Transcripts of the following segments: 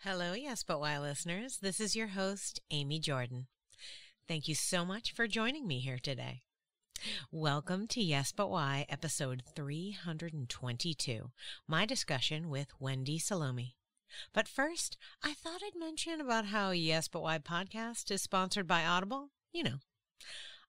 Hello, Yes But Why listeners. This is your host, Amy Jordan. Thank you so much for joining me here today. Welcome to Yes But Why, episode 322, my discussion with Wendy Salome. But first, I thought I'd mention about how Yes But Why podcast is sponsored by Audible. You know,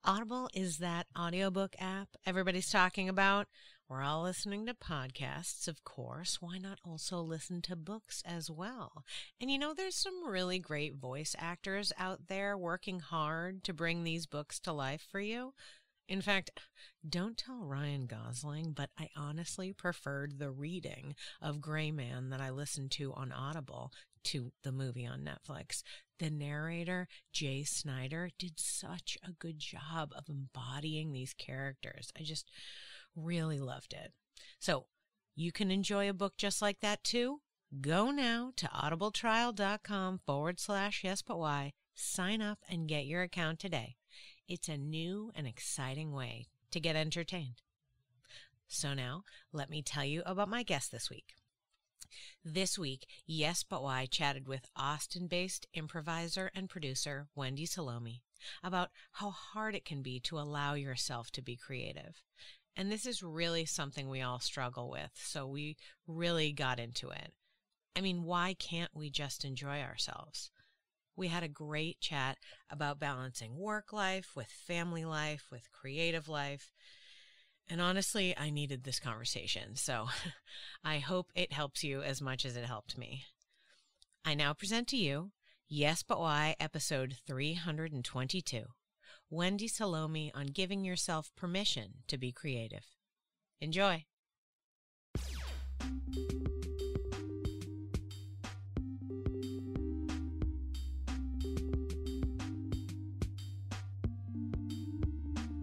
Audible is that audiobook app everybody's talking about. We're all listening to podcasts, of course. Why not also listen to books as well? And you know, there's some really great voice actors out there working hard to bring these books to life for you. In fact, don't tell Ryan Gosling, but I honestly preferred the reading of Gray Man that I listened to on Audible to the movie on Netflix. The narrator, Jay Snyder, did such a good job of embodying these characters. I just really loved it. So you can enjoy a book just like that too. Go now to audibletrial.com/YesButWhy, sign up and get your account today. It's a new and exciting way to get entertained. So now let me tell you about my guest this week. This week, Yes But Why chatted with Austin-based improviser and producer Wendy Salome about how hard it can be to allow yourself to be creative. And this is really something we all struggle with, so we really got into it. I mean, why can't we just enjoy ourselves? We had a great chat about balancing work life with family life, with creative life. And honestly, I needed this conversation, so I hope it helps you as much as it helped me. I now present to you Yes But Why, episode 322. Wendy Salome on giving yourself permission to be creative. Enjoy.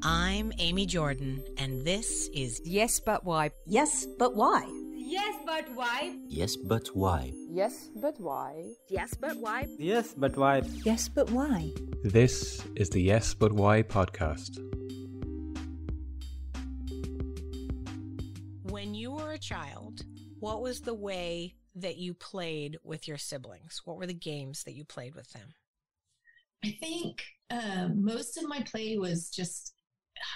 I'm Amy Jordan, and this is Yes But Why. Yes, but why? Yes, but why? Yes, but why? Yes But Why. Yes, but why? Yes, but why? Yes, but why? This is the Yes But Why podcast. when you were a child, what was the way that you played with your siblings? What were the games that you played with them? I think most of my play was just,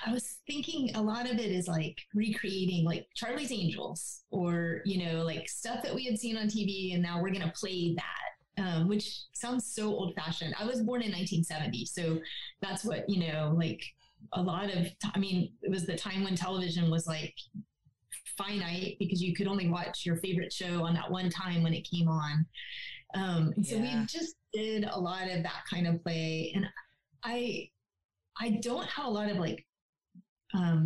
I was thinking a lot of it is like recreating like Charlie's Angels or, you know, like stuff that we had seen on TV and now we're going to play that, which sounds so old fashioned. I was born in 1970. So that's what, you know, like a lot of, I mean, it was the time when television was like finite because you could only watch your favorite show on that one time when it came on. And so we just did a lot of that kind of play. And I don't have a lot of like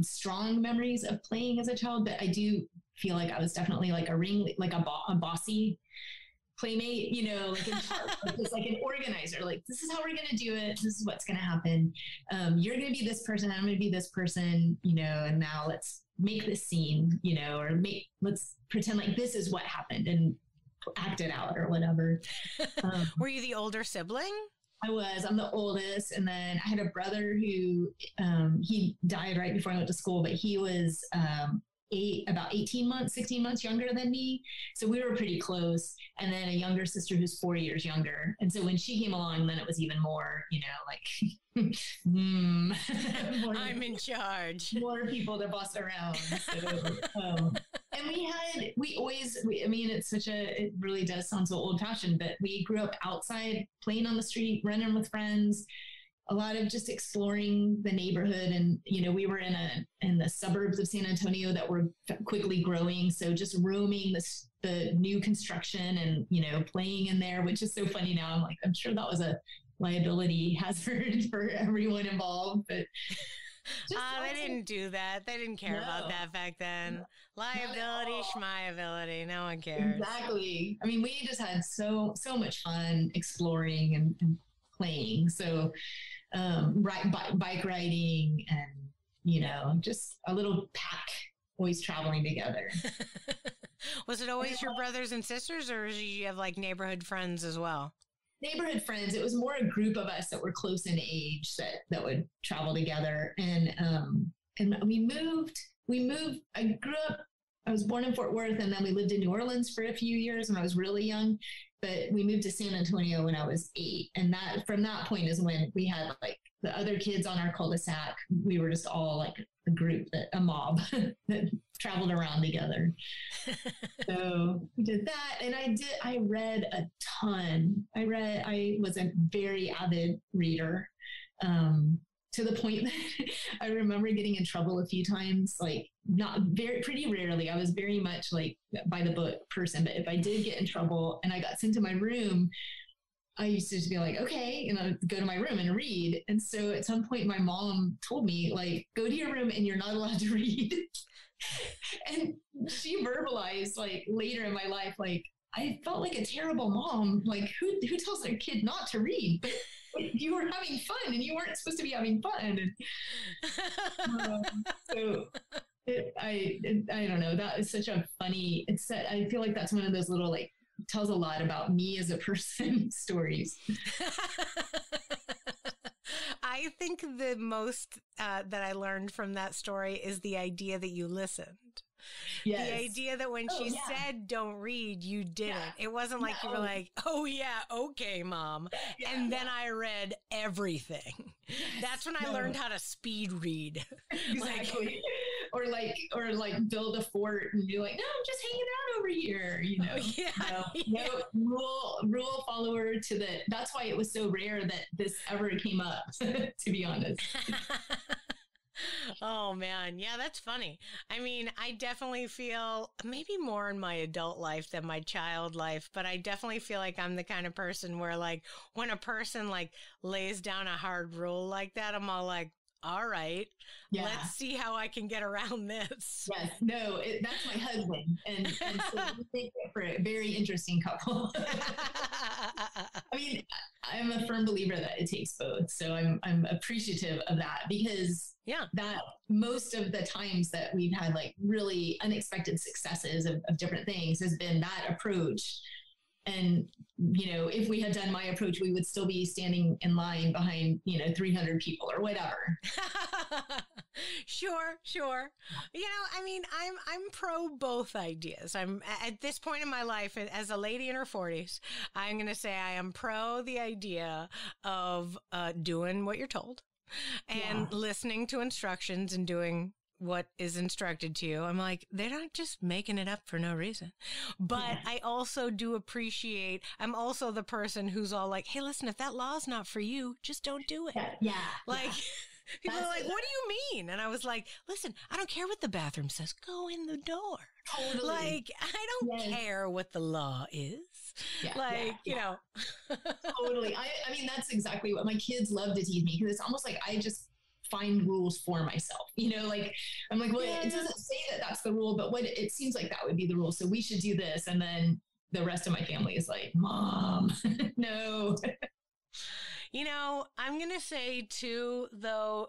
strong memories of playing as a child, but I do feel like I was definitely like a bossy playmate, you know, like in charge, just like an organizer, like this is how we're going to do it. This is what's going to happen. You're going to be this person. I'm going to be this person, you know, and now let's make this scene, you know, or let's pretend like this is what happened and act it out or whatever. Were you the older sibling? I'm the oldest. And then I had a brother who, he died right before I went to school, but he was, about 16 months younger than me. So we were pretty close. And then a younger sister who's 4 years younger. And so when she came along, then it was even more, you know, like, more, I'm in charge. More people to boss around. So, and it really does sound so old fashioned, but we grew up outside playing on the street, running with friends, a lot of just exploring the neighborhood. And, you know, we were in the suburbs of San Antonio that were quickly growing. So just roaming the new construction and, you know, playing in there, which is so funny now. I'm like, I'm sure that was a liability hazard for everyone involved, but they didn't do that. They didn't care about that back then. No. Liability, schmiability. No one cares. Exactly. I mean, we just had so much fun exploring and playing. So, bike riding and, you know, just a little pack always traveling together. Was it always your brothers and sisters, or did you have like neighborhood friends as well? Neighborhood friends. It was more a group of us that were close in age that would travel together. And we moved, I was born in Fort Worth, and then we lived in New Orleans for a few years when I was really young. but we moved to San Antonio when I was 8. And that, from that point is when we had like the other kids on our cul-de-sac. We were just all like a group, a mob that traveled around together. So we did that. And I read a ton. I was a very avid reader. To the point that I remember getting in trouble a few times, like pretty rarely. I was very much like by the book person, but if I did get in trouble and I got sent to my room, I used to just be like, okay, and I'd go to my room and read. And so at some point my mom told me, like, go to your room and you're not allowed to read. And she verbalized like later in my life, like, I felt like a terrible mom. Like, who tells their kid not to read? But you were having fun and you weren't supposed to be having fun. And, so I don't know. That is such a funny, I feel like that's one of those little, like, tells a lot about me as a person stories. I think the most that I learned from that story is the idea that you listened. Yes. The idea that when she said don't read, you didn't. Yeah. It wasn't like you were like, oh yeah, okay, Mom. Yeah, and then I read everything. Yes. That's when I learned how to speed read. Exactly. or like build a fort and be like, no, I'm just hanging out over here, you know. No rule follower to that's why it was so rare that this ever came up, to be honest. Oh man. Yeah, that's funny. I mean, I definitely feel maybe more in my adult life than my child life, but I definitely feel like I'm the kind of person where, like, when a person like lays down a hard rule like that, I'm all like, all right, let's see how I can get around this. Yes, no, that's my husband. And so we think for a very interesting couple. I mean, I'm a firm believer that it takes both. So I'm appreciative of that, because that most of the times that we've had like really unexpected successes of different things has been that approach. And, you know, if we had done my approach, we would still be standing in line behind, 300 people or whatever. Sure. I mean, I'm pro both ideas. I'm at this point in my life as a lady in her 40s, I'm going to say I am pro the idea of doing what you're told and listening to instructions and doing what is instructed to you. I'm like, they're not just making it up for no reason. But I also do appreciate, I'm also the person who's all like, hey, listen, if that law's not for you, just don't do it. People are like, what do you mean? And I was like, listen, I don't care what the bathroom says. Go in the door. Totally. Like, I don't care what the law is. Totally. I mean, that's exactly what my kids love to tease me, because it's almost like I just find rules for myself, like I'm like, well, it doesn't say that that's the rule, but what it seems like that would be the rule, so we should do this. And then the rest of my family is like, Mom, no. I'm gonna say too, though,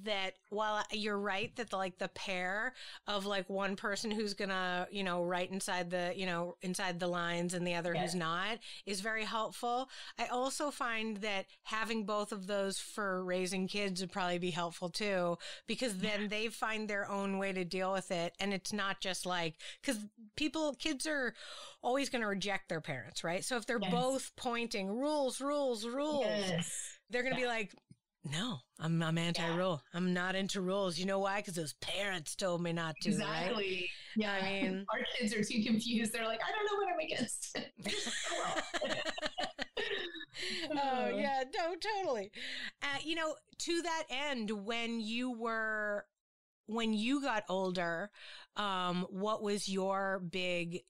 that while you're right that the pair of like one person who's gonna, write inside the lines and the other who's not is very helpful. I also find that having both of those for raising kids would probably be helpful too, because then they find their own way to deal with it. And it's not just like, because kids are always going to reject their parents, right? So if they're both pointing rules, they're going to be like, no, I'm anti-rule. I'm not into rules. You know why? Because those parents told me not to. Exactly. Right? Yeah. I mean, our kids are too confused. They're like, I don't know what I'm against. Oh yeah, no, totally. To that end, when you got older, what was your big,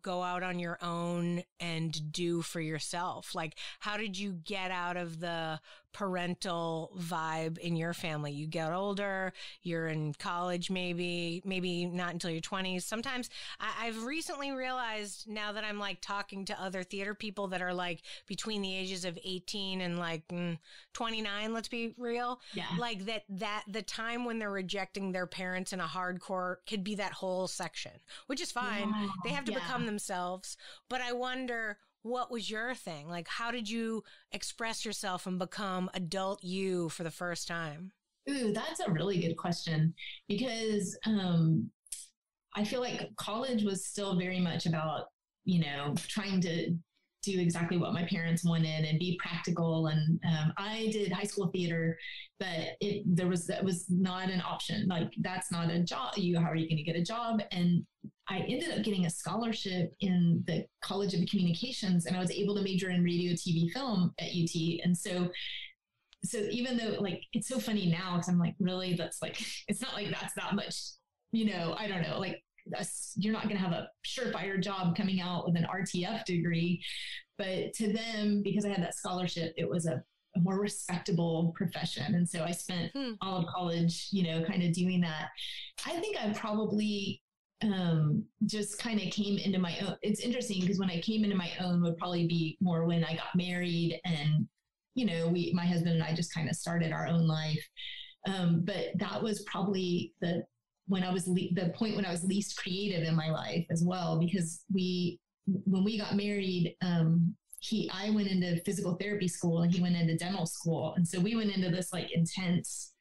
go out on your own and do for yourself? Like, how did you get out of the parental vibe in your family? You get older, you're in college, maybe not until your 20s. Sometimes I've recently realized, now that I'm like talking to other theater people that are like between the ages of 18 and like 29, let's be real. Yeah. Like that the time when they're rejecting their parents in a hardcore could be that whole section, which is fine. Yeah. They have to become themselves. But I wonder, what was your thing? Like, how did you express yourself and become adult you for the first time? Ooh, that's a really good question, because I feel like college was still very much about, trying to do exactly what my parents wanted and be practical. And I did high school theater, but that was not an option. Like, that's not a job. How are you going to get a job? And I ended up getting a scholarship in the College of Communications, and I was able to major in radio, TV, film at UT. And so even though, like, it's so funny now, because I'm like, really, that's like, it's not like that's that much, I don't know, like, you're not going to have a surefire job coming out with an RTF degree. But to them, because I had that scholarship, it was a more respectable profession. And so I spent all of college, kind of doing that. I think I probably just kind of came into my own. It's interesting because when I came into my own would probably be more when I got married and, my husband and I just kind of started our own life. But that was probably the point when I was least creative in my life as well, because when we got married, I went into physical therapy school and he went into dental school. And so we went into this like intense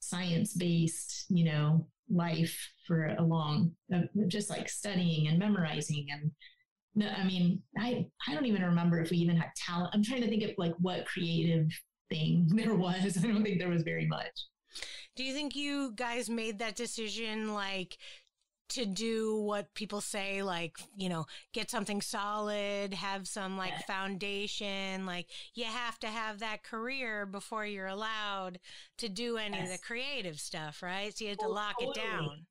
science-based, life for a long, just like studying and memorizing. And no, I mean, I don't even remember if we even had talent. I'm trying to think of like what creative thing there was. I don't think there was very much. Do you think you guys made that decision, like, to do what people say, like, get something solid, have some like foundation, like you have to have that career before you're allowed to do any of the creative stuff, right? So you had to lock it down.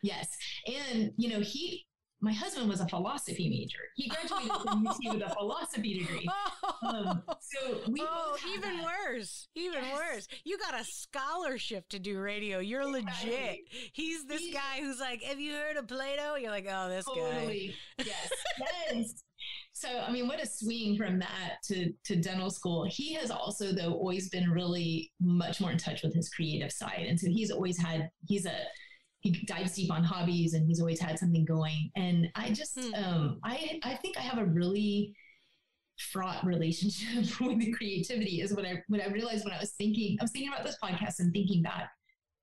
Yes. And, my husband was a philosophy major. He graduated from UT with a philosophy degree. So we even worse. You got a scholarship to do radio. You're legit. He's this guy who's like, have you heard of Plato? You're like, oh, this guy. Yes. So, I mean, what a swing from that to dental school. He has also, though, always been really much more in touch with his creative side. And so he's always had, he dives deep on hobbies and he's always had something going. And I just, I think I have a really fraught relationship with the creativity is what I realized when I was thinking about this podcast and thinking back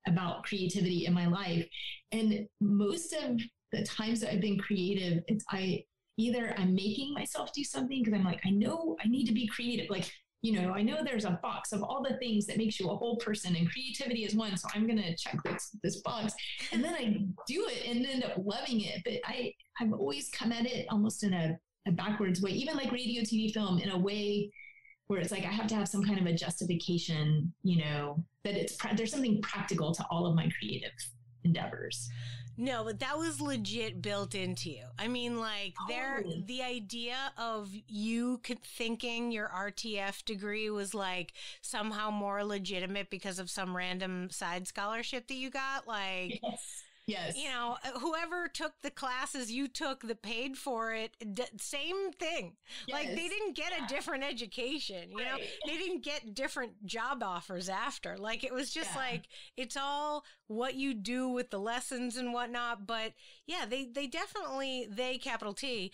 about creativity in my life. And most of the times that I've been creative, I'm making myself do something because I'm like, I know I need to be creative. Like, I know there's a box of all the things that makes you a whole person and creativity is one. So I'm going to check this box and then I do it and end up loving it. But I've always come at it almost in a backwards way, even like radio, TV, film, in a way where it's like, I have to have some kind of a justification, that there's something practical to all of my creative endeavors. No, but that was legit built into you. I mean, like, the idea of you thinking your RTF degree was like somehow more legitimate because of some random side scholarship that you got, like, yes. Whoever took the classes you took that paid for it, same thing. Yes. Like, they didn't get a different education, they didn't get different job offers after. Like, it was just like, it's all what you do with the lessons and whatnot. But yeah, they definitely, capital T,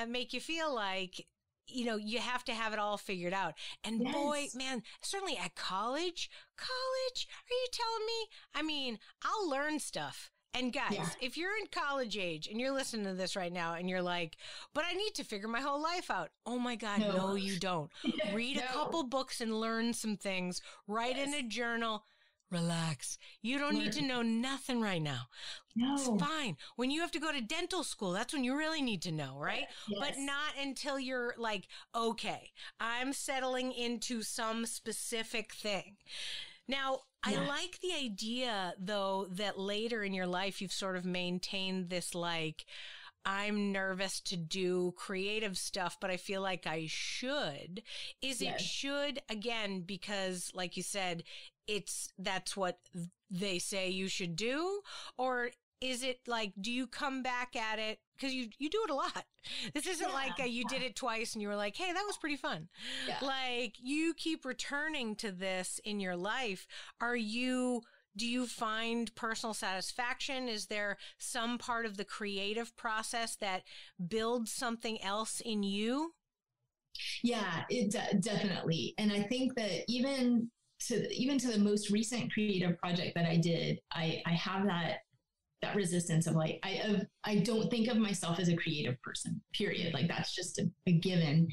make you feel like, you have to have it all figured out. And boy, man, certainly at college, are you telling me? I mean, I'll learn stuff. And guys, if you're in college age and you're listening to this right now and you're like, but I need to figure my whole life out. Oh my God, no, you don't. Read a couple books and learn some things. Write in a journal. Relax. You don't need to know nothing right now. No. It's fine. When you have to go to dental school, that's when you really need to know, right? Yes. But not until you're like, okay, I'm settling into some specific thing. Now, I like the idea, though, that later in your life, you've sort of maintained this, like, I'm nervous to do creative stuff, but I feel like I should. It should, again, because, like you said, that's what they say you should do? Or is it like, do you come back at it? Because you do it a lot. This isn't like you did it twice and you were like, hey, that was pretty fun. Yeah. Like, you keep returning to this in your life. Do you find personal satisfaction? Is there some part of the creative process that builds something else in you? Yeah, it definitely. And I think that even to the most recent creative project that I did, I have that that resistance of like, I don't think of myself as a creative person, period. Like that's just a given.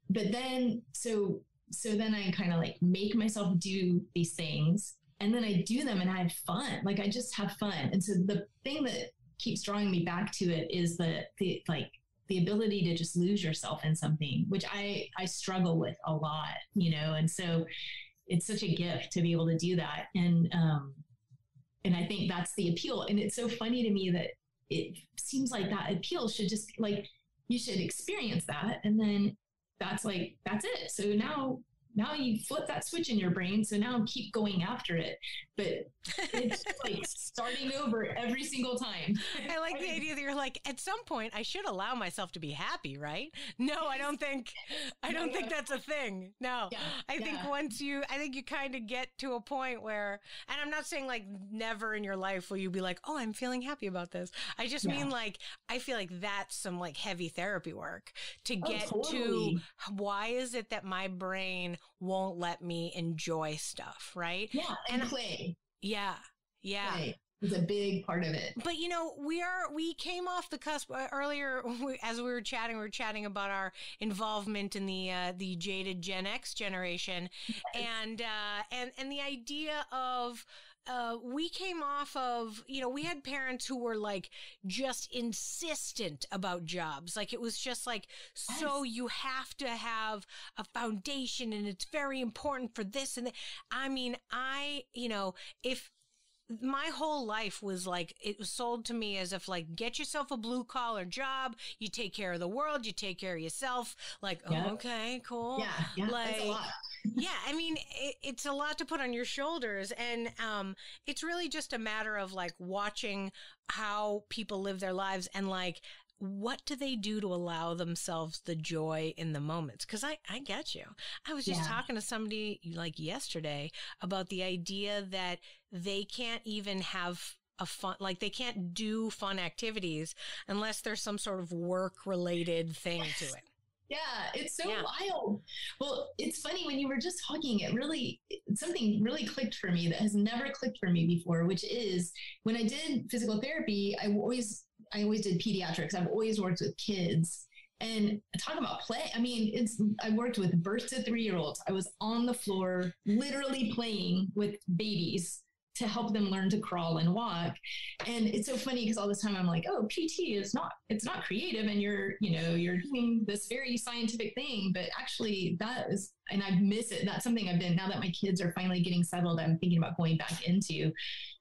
But then, so then I kind of like make myself do these things, and then I do them and I have fun. Like I just have fun. And so the thing that keeps drawing me back to it is the ability to just lose yourself in something, which I struggle with a lot, you know? And so it's such a gift to be able to do that. And I think that's the appeal. And it's so funny to me that it seems like that appeal should just like, you should experience that. And then that's it. So now you flip that switch in your brain. So now keep going after it, but it's like starting over every single time. I like the idea that you're like, at some point I should allow myself to be happy, right? No, I don't think that's a thing. No, yeah, I think you kind of get to a point where, and I'm not saying like never in your life will you be like, oh, I'm feeling happy about this. I just mean like, I feel like that's some like heavy therapy work to get to why is it that my brain won't let me enjoy stuff, right? Yeah, and play. Yeah. Play is a big part of it. But you know, we came off the cusp earlier as we were chatting about our involvement in the jaded Gen X generation, and the idea of. We came off of, you know, we had parents who were like just insistent about jobs. Like it was just like, so you have to have a foundation and it's very important for this and that. I mean, if my whole life was like, it was sold to me as if like, get yourself a blue collar job, you take care of the world, you take care of yourself. Like, oh, okay, cool. Yeah, like, that's a lot. Yeah, I mean, it's a lot to put on your shoulders. And it's really just a matter of like watching how people live their lives and like, what do they do to allow themselves the joy in the moments? Because I get you. I was just talking to somebody like yesterday about the idea that they can't even have a fun, like they can't do fun activities unless there's some sort of work related thing to it. Yeah, it's so wild. Well, it's funny when you were just talking, something really clicked for me that has never clicked for me before, which is when I did physical therapy, I always did pediatrics. I've always worked with kids, and talk about play. I mean, I worked with birth to 3-year-olds. I was on the floor, literally playing with babies to help them learn to crawl and walk. And it's so funny because all this time I'm like, oh, PT it's not creative. And you're doing this very scientific thing, but actually and I miss it. That's something now that my kids are finally getting settled, I'm thinking about going back into.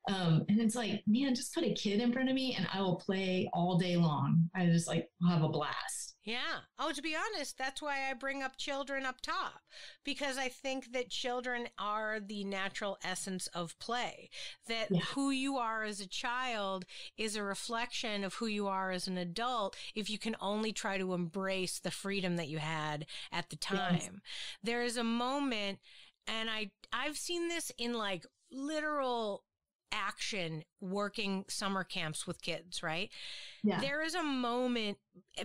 And it's like, man, just put a kid in front of me and I will play all day long. I just like have a blast. Yeah. Oh, to be honest, that's why I bring up children up top, because I think that children are the natural essence of play, that who you are as a child is a reflection of who you are as an adult if you can only try to embrace the freedom that you had at the time. Yes. There is a moment, and I've seen this in like literal action working summer camps with kids, right? Yeah. There is a moment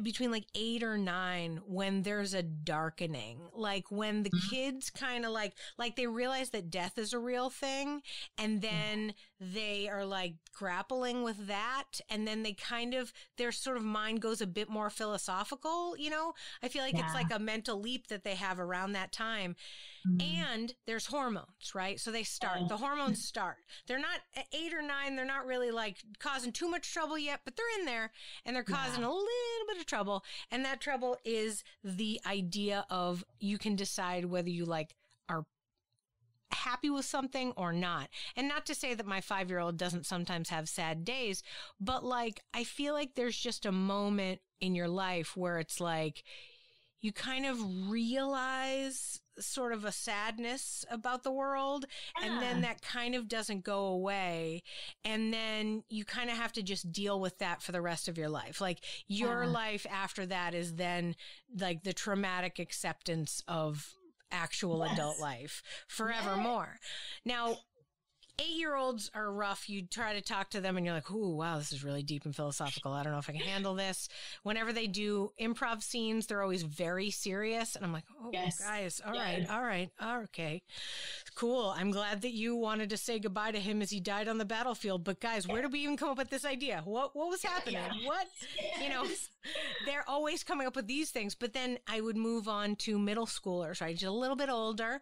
between like 8 or 9 when there's a darkening, like when the kids kind of like they realize that death is a real thing, and then they are like grappling with that, and then they kind of, their sort of mind goes a bit more philosophical, you know? I feel like it's like a mental leap that they have around that time. And there's hormones, right? So they start, the hormones start. They're not at 8 or 9, they're not really like causing too much trouble yet, but they're in there and they're causing a little bit of trouble. And that trouble is the idea of you can decide whether you like are happy with something or not. And not to say that my 5-year-old doesn't sometimes have sad days, but like, I feel like there's just a moment in your life where it's like, you kind of realize sort of a sadness about the world, and then that kind of doesn't go away. And then you kind of have to just deal with that for the rest of your life. Like your life after that is then like the traumatic acceptance of actual adult life forevermore. Now, 8-year-olds are rough. You try to talk to them and you're like, ooh, wow, this is really deep and philosophical. I don't know if I can handle this. Whenever they do improv scenes, they're always very serious. And I'm like, oh, guys, all right. Okay, cool. I'm glad that you wanted to say goodbye to him as he died on the battlefield. But guys, where did we even come up with this idea? What was happening? What, they're always coming up with these things. But then I would move on to middle schoolers, right? Just a little bit older,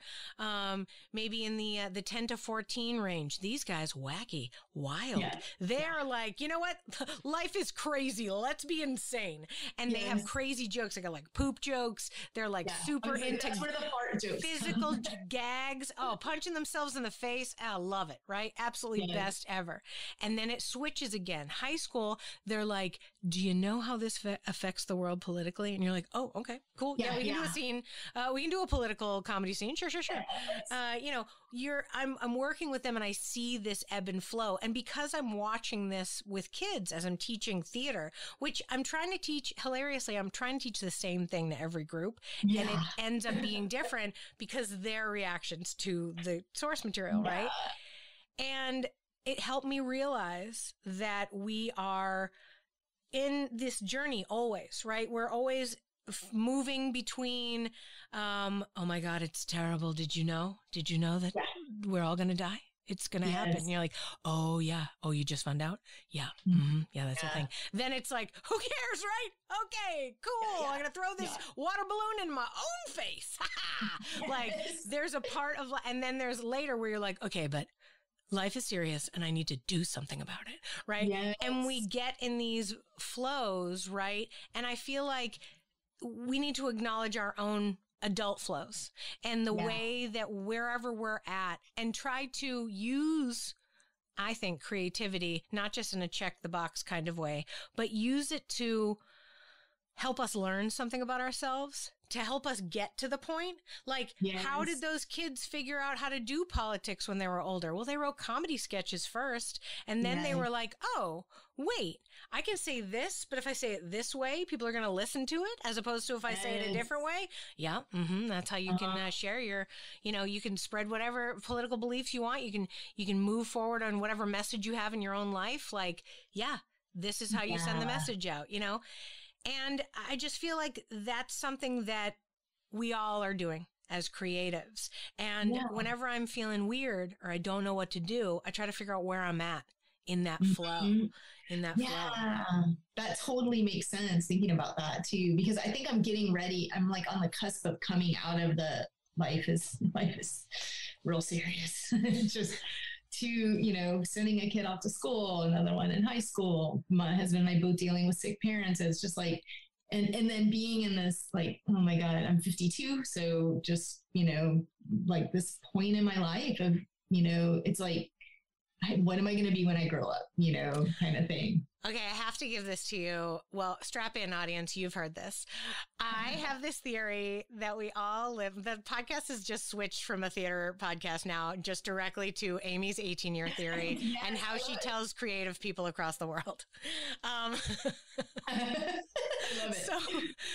maybe in the 10 to 14 range. These guys, wacky, wild. They're like, you know what? Life is crazy. Let's be insane. And they have crazy jokes. They got like poop jokes. They're like super into physical gags. Oh, punching themselves in the face. I love it, right? Absolutely best ever. And then it switches again. High school, they're like, do you know how this affects the world politically? And you're like, oh, okay, cool. Yeah, we can do a scene. We can do a political comedy scene. Sure. I'm working with them and I see this ebb and flow. And because I'm watching this with kids as I'm teaching theater, which I'm trying to teach, hilariously, I'm trying to teach the same thing to every group. And it ends up being different because their reactions to the source material, right? And it helped me realize that we are in this journey always, right? We're always moving between, oh my God, it's terrible. Did you know that we're all going to die? It's going to happen. And you're like, oh yeah. Oh, you just found out? Yeah. Mm-hmm. Yeah, that's the thing. Then it's like, who cares, right? Okay, cool. I'm going to throw this water balloon in my own face. Like there's a part of, and then there's later where you're like, okay, but life is serious and I need to do something about it. Right. Yes. And we get in these flows. Right. And I feel like we need to acknowledge our own adult flows and the way that wherever we're at and try to use, I think, creativity, not just in a check the box kind of way, but use it to help us learn something about ourselves, to help us get to the point. Like, how did those kids figure out how to do politics when they were older? Well, they wrote comedy sketches first, and then they were like, oh, wait, I can say this, but if I say it this way, people are going to listen to it, as opposed to if I say it a different way. Yeah, that's how you can share your, you can spread whatever political beliefs you want. You can move forward on whatever message you have in your own life. Like, this is how you send the message out, And I just feel like that's something that we all are doing as creatives. And whenever I'm feeling weird or I don't know what to do, I try to figure out where I'm at in that flow, That totally makes sense thinking about that too, because I think I'm getting ready. I'm like on the cusp of coming out of the life is real serious. Just to, sending a kid off to school, another one in high school. My husband and I both dealing with sick parents. It's just like, and then being in this, like, oh my God, I'm 52. So just, like this point in my life of, it's like, what am I going to be when I grow up, kind of thing. Okay, I have to give this to you. Well, strap in, audience. You've heard this. I have this theory that we all live. The podcast has just switched from a theater podcast now just directly to Amy's 18-year theory and how she tells creative people across the world. I love it.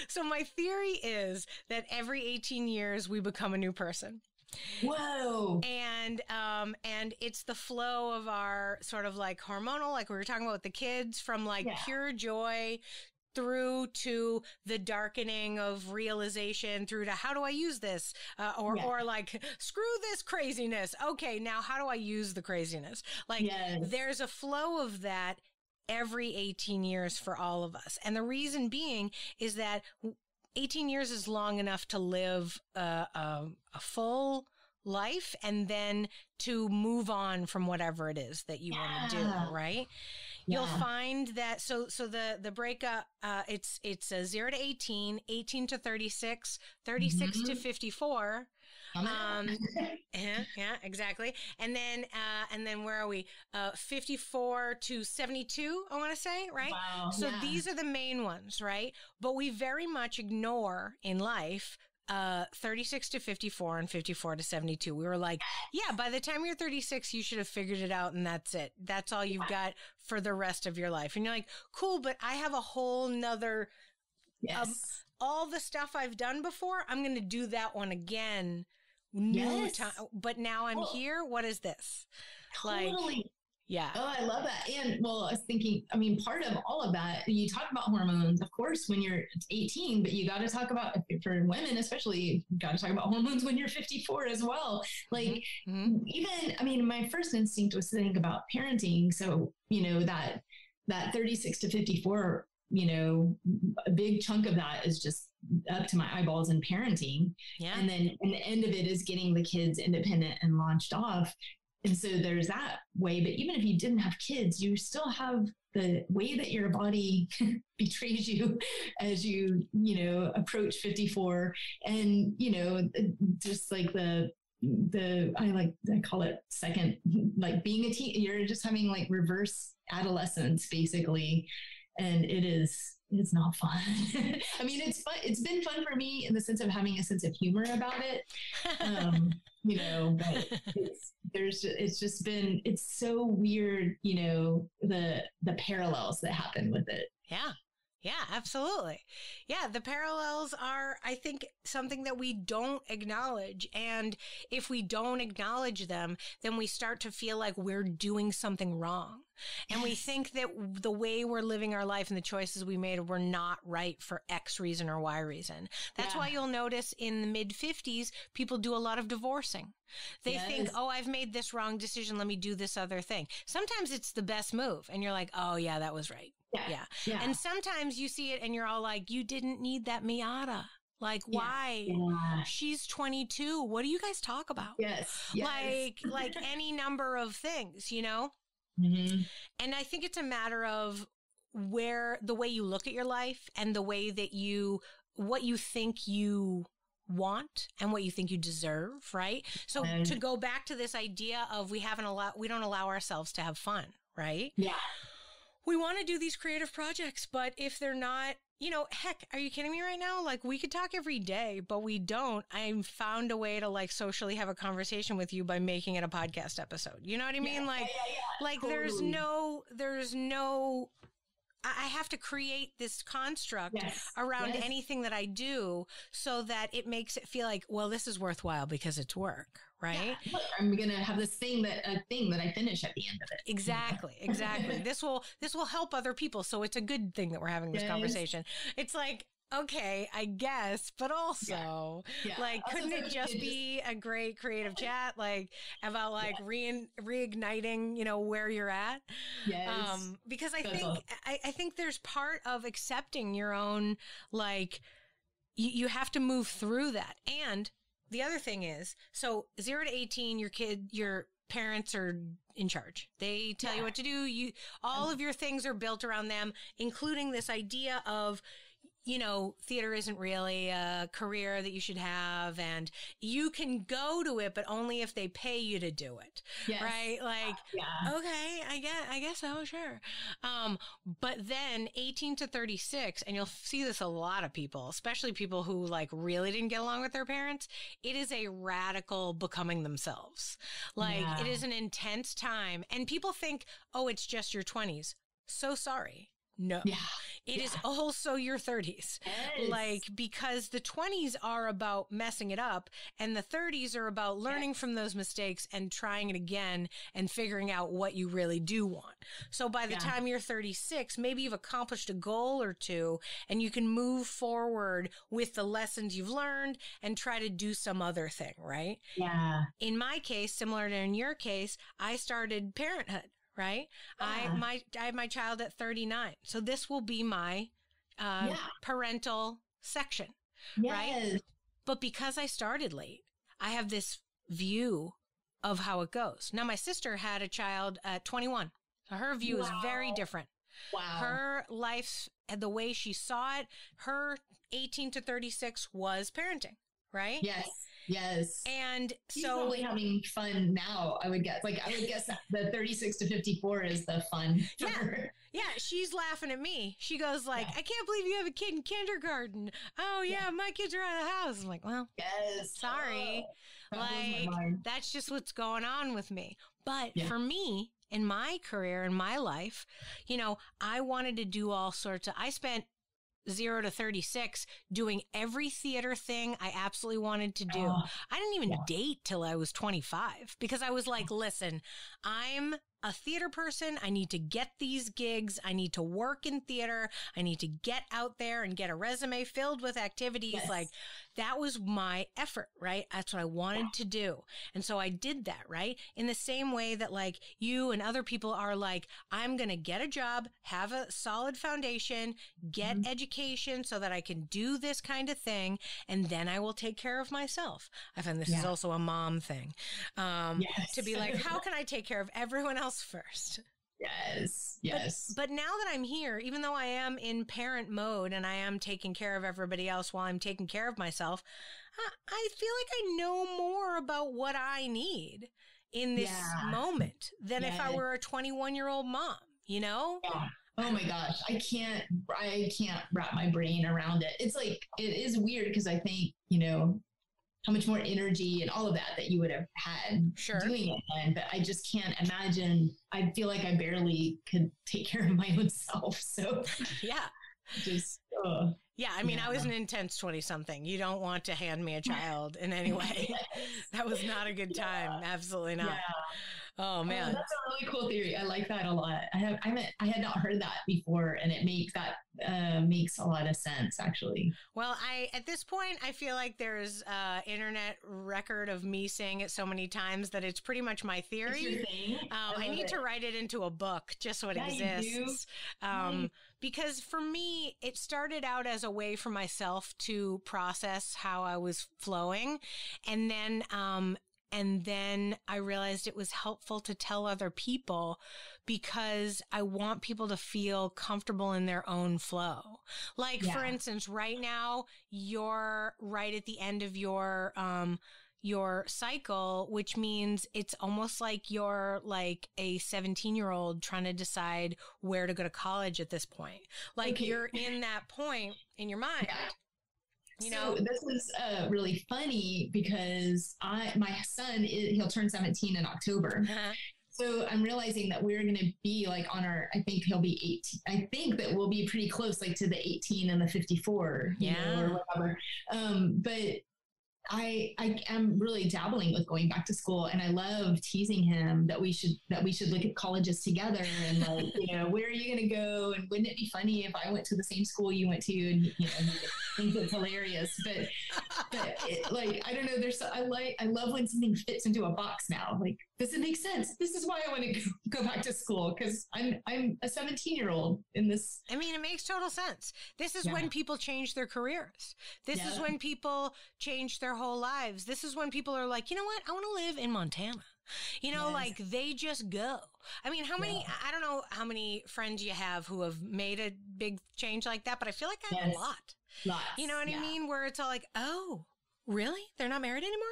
So my theory is that every 18 years we become a new person. Whoa. And it's the flow of our sort of like hormonal, like we were talking about with the kids, from like pure joy through to the darkening of realization, through to how do I use this? Or like, screw this craziness. Okay, now how do I use the craziness? Like there's a flow of that every 18 years for all of us. And the reason being is that 18 years is long enough to live a full life and then to move on from whatever it is that you want to do, right? You'll find that, so the breakup, it's 0 to 18, 18 to 36, 36 to 54. Exactly. And then where are we? 54 to 72, I want to say, right? Wow. So these are the main ones, right? But we very much ignore in life 36 to 54 and 54 to 72. We were like, by the time you're 36, you should have figured it out, and that's it. That's all you've got for the rest of your life. And you're like, cool, but I have a whole nother, all the stuff I've done before, I'm going to do that one again new time. But now I'm here. What is this? Totally. Yeah. Oh, I love that. And well, I was thinking, I mean, part of all of that, you talk about hormones, of course, when you're 18, but you got to talk about, for women, especially, you got to talk about hormones when you're 54 as well. Like even, I mean, my first instinct was to think about parenting. So, that 36 to 54, a big chunk of that is just up to my eyeballs in parenting. Yeah. And then the end of it is getting the kids independent and launched off. And so there's that way, but even if you didn't have kids, you still have the way that your body betrays you as you, approach 54 and, just like I call it second, like being a teen, you're just having like reverse adolescence basically. And it's not fun. I mean, it's fun. It's been fun for me in the sense of having a sense of humor about it. But it's so weird, the parallels that happen with it. Yeah. Yeah, absolutely. Yeah, the parallels are, I think, something that we don't acknowledge. And if we don't acknowledge them, then we start to feel like we're doing something wrong. And we think that the way we're living our life and the choices we made were not right for X reason or Y reason. That's why you'll notice in the mid-50s, people do a lot of divorcing. They think, oh, I've made this wrong decision. Let me do this other thing. Sometimes it's the best move. And you're like, oh, yeah, that was right. Yeah. And sometimes you see it and you're all like, you didn't need that Miata. Like, why? Yeah. She's 22. What do you guys talk about? Yes. Like any number of things, Mm-hmm. And I think it's a matter of the way you look at your life and the way that what you think you want and what you think you deserve, right? So to go back to this idea of we don't allow ourselves to have fun, right? Yeah. We want to do these creative projects, but if they're not, heck, are you kidding me right now? Like we could talk every day, but we don't. I found a way to like socially have a conversation with you by making it a podcast episode. You know what I mean? Like totally. there's no, I have to create this construct around anything that I do so that it makes it feel like, well, this is worthwhile because it's work, right? Yeah. Look, I'm going to have this thing that I finish at the end of it. Exactly. This will help other people. So it's a good thing that we're having this conversation. It's like, okay, I guess, but also couldn't it just be a great creative chat, like about like reigniting, where you're at? Yes. Because I think there's part of accepting your own, like you have to move through that. And the other thing is, so 0 to 18, your parents are in charge. They tell you what to do. All of your things are built around them, including this idea of, theater isn't really a career that you should have, and you can go to it, but only if they pay you to do it. Yes. Right? Like, okay, I guess so, sure. But then 18 to 36, and you'll see this a lot of people, especially people who like really didn't get along with their parents. It is a radical becoming themselves. Like it is an intense time, and people think, oh, it's just your 20s. So sorry. No, it is also your 30s. Yes. Like, because the 20s are about messing it up and the 30s are about learning from those mistakes and trying it again and figuring out what you really do want. So by the time you're 36, maybe you've accomplished a goal or two and you can move forward with the lessons you've learned and try to do some other thing, right? Yeah. In my case, similar to in your case, I started parenthood. Right. I have my child at 39. So this will be my parental section. Yes. Right. But because I started late, I have this view of how it goes. Now, my sister had a child at 21. So her view is very different. Wow. Her life, the way she saw it, her 18 to 36 was parenting. Right. Yes. Yes. And she's probably having fun now, I would guess. Like, I would guess that the 36 to 54 is the fun for her. Yeah. She's laughing at me. She goes like, I can't believe you have a kid in kindergarten. Oh, yeah. My kids are out of the house. I'm like, well, sorry. That's just what's going on with me. But for me, in my career, in my life, I wanted to do all sorts of, I spent 0 to 36 doing every theater thing I absolutely wanted to do. I didn't even date till I was 25 because I was like, listen, I'm a theater person. I need to get these gigs. I need to work in theater. I need to get out there and get a resume filled with activities. Yes. Like that was my effort, right? That's what I wanted to do. And so I did that, right? In the same way that like you and other people are like, I'm going to get a job, have a solid foundation, get education so that I can do this kind of thing. And then I will take care of myself. I find this is also a mom thing. To be like, how can I take care of everyone else first? Yes. But now that I'm here, even though I am in parent mode and I am taking care of everybody else while I'm taking care of myself, I feel like I know more about what I need in this moment than if I were a 21-year-old mom, you know? Yeah. Oh my gosh. I can't wrap my brain around it. It's like, it is weird because I think, you know, how much more energy and all of that you would have had doing it then. But I just can't imagine. I feel like I barely could take care of my own self. So just, I mean, I was an intense 20-something. You don't want to hand me a child in any way. That was not a good time. Absolutely not. Yeah. Oh man, that's a really cool theory. I like that a lot. I had not heard that before, and it makes a lot of sense actually. Well, at this point I feel like there's internet record of me saying it so many times that it's pretty much my theory. It's your thing. I need to write it into a book just so it exists. Because for me, it started out as a way for myself to process how I was flowing, and then I realized it was helpful to tell other people because I want people to feel comfortable in their own flow. Like, for instance, right now, you're right at the end of your cycle, which means it's almost like you're like a 17-year-old trying to decide where to go to college at this point. Like you're in that point in your mind. Yeah. You know, so this is really funny because my son, he'll turn 17 in October. So I'm realizing that we're going to be like I think he'll be 18. I think that we'll be pretty close, like to the 18 and the 54, you know, or whatever. But I am really dabbling with going back to school, and I love teasing him that we should look at colleges together and like, you know, where are you going to go? And wouldn't it be funny if I went to the same school you went to? And, you know, he thinks it's hilarious, but like, I don't know. I love when something fits into a box now. Like, does it make sense? This is why I want to go back to school. Cause I'm a 17-year-old in this. I mean, it makes total sense. This is when people change their careers. This is when people change their whole lives. This is when people are like, you know what? I want to live in Montana. You know, like they just go. I mean, I don't know how many friends you have who have made a big change like that, but I feel like I have a lot. Lots. You know what I mean? Where it's all like, oh, really? They're not married anymore?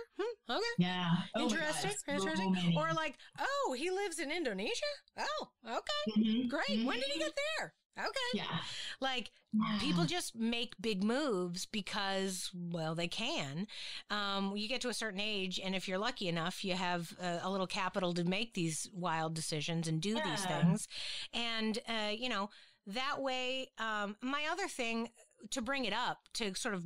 Okay. Yeah. Interesting. Interesting. Or like, oh, he lives in Indonesia? Oh, okay. Great. When did he get there? Okay. Yeah. Like people just make big moves because, well, they can. You get to a certain age, and if you're lucky enough, you have a little capital to make these wild decisions and do these things. And, you know, that way, my other thing to bring it up, to sort of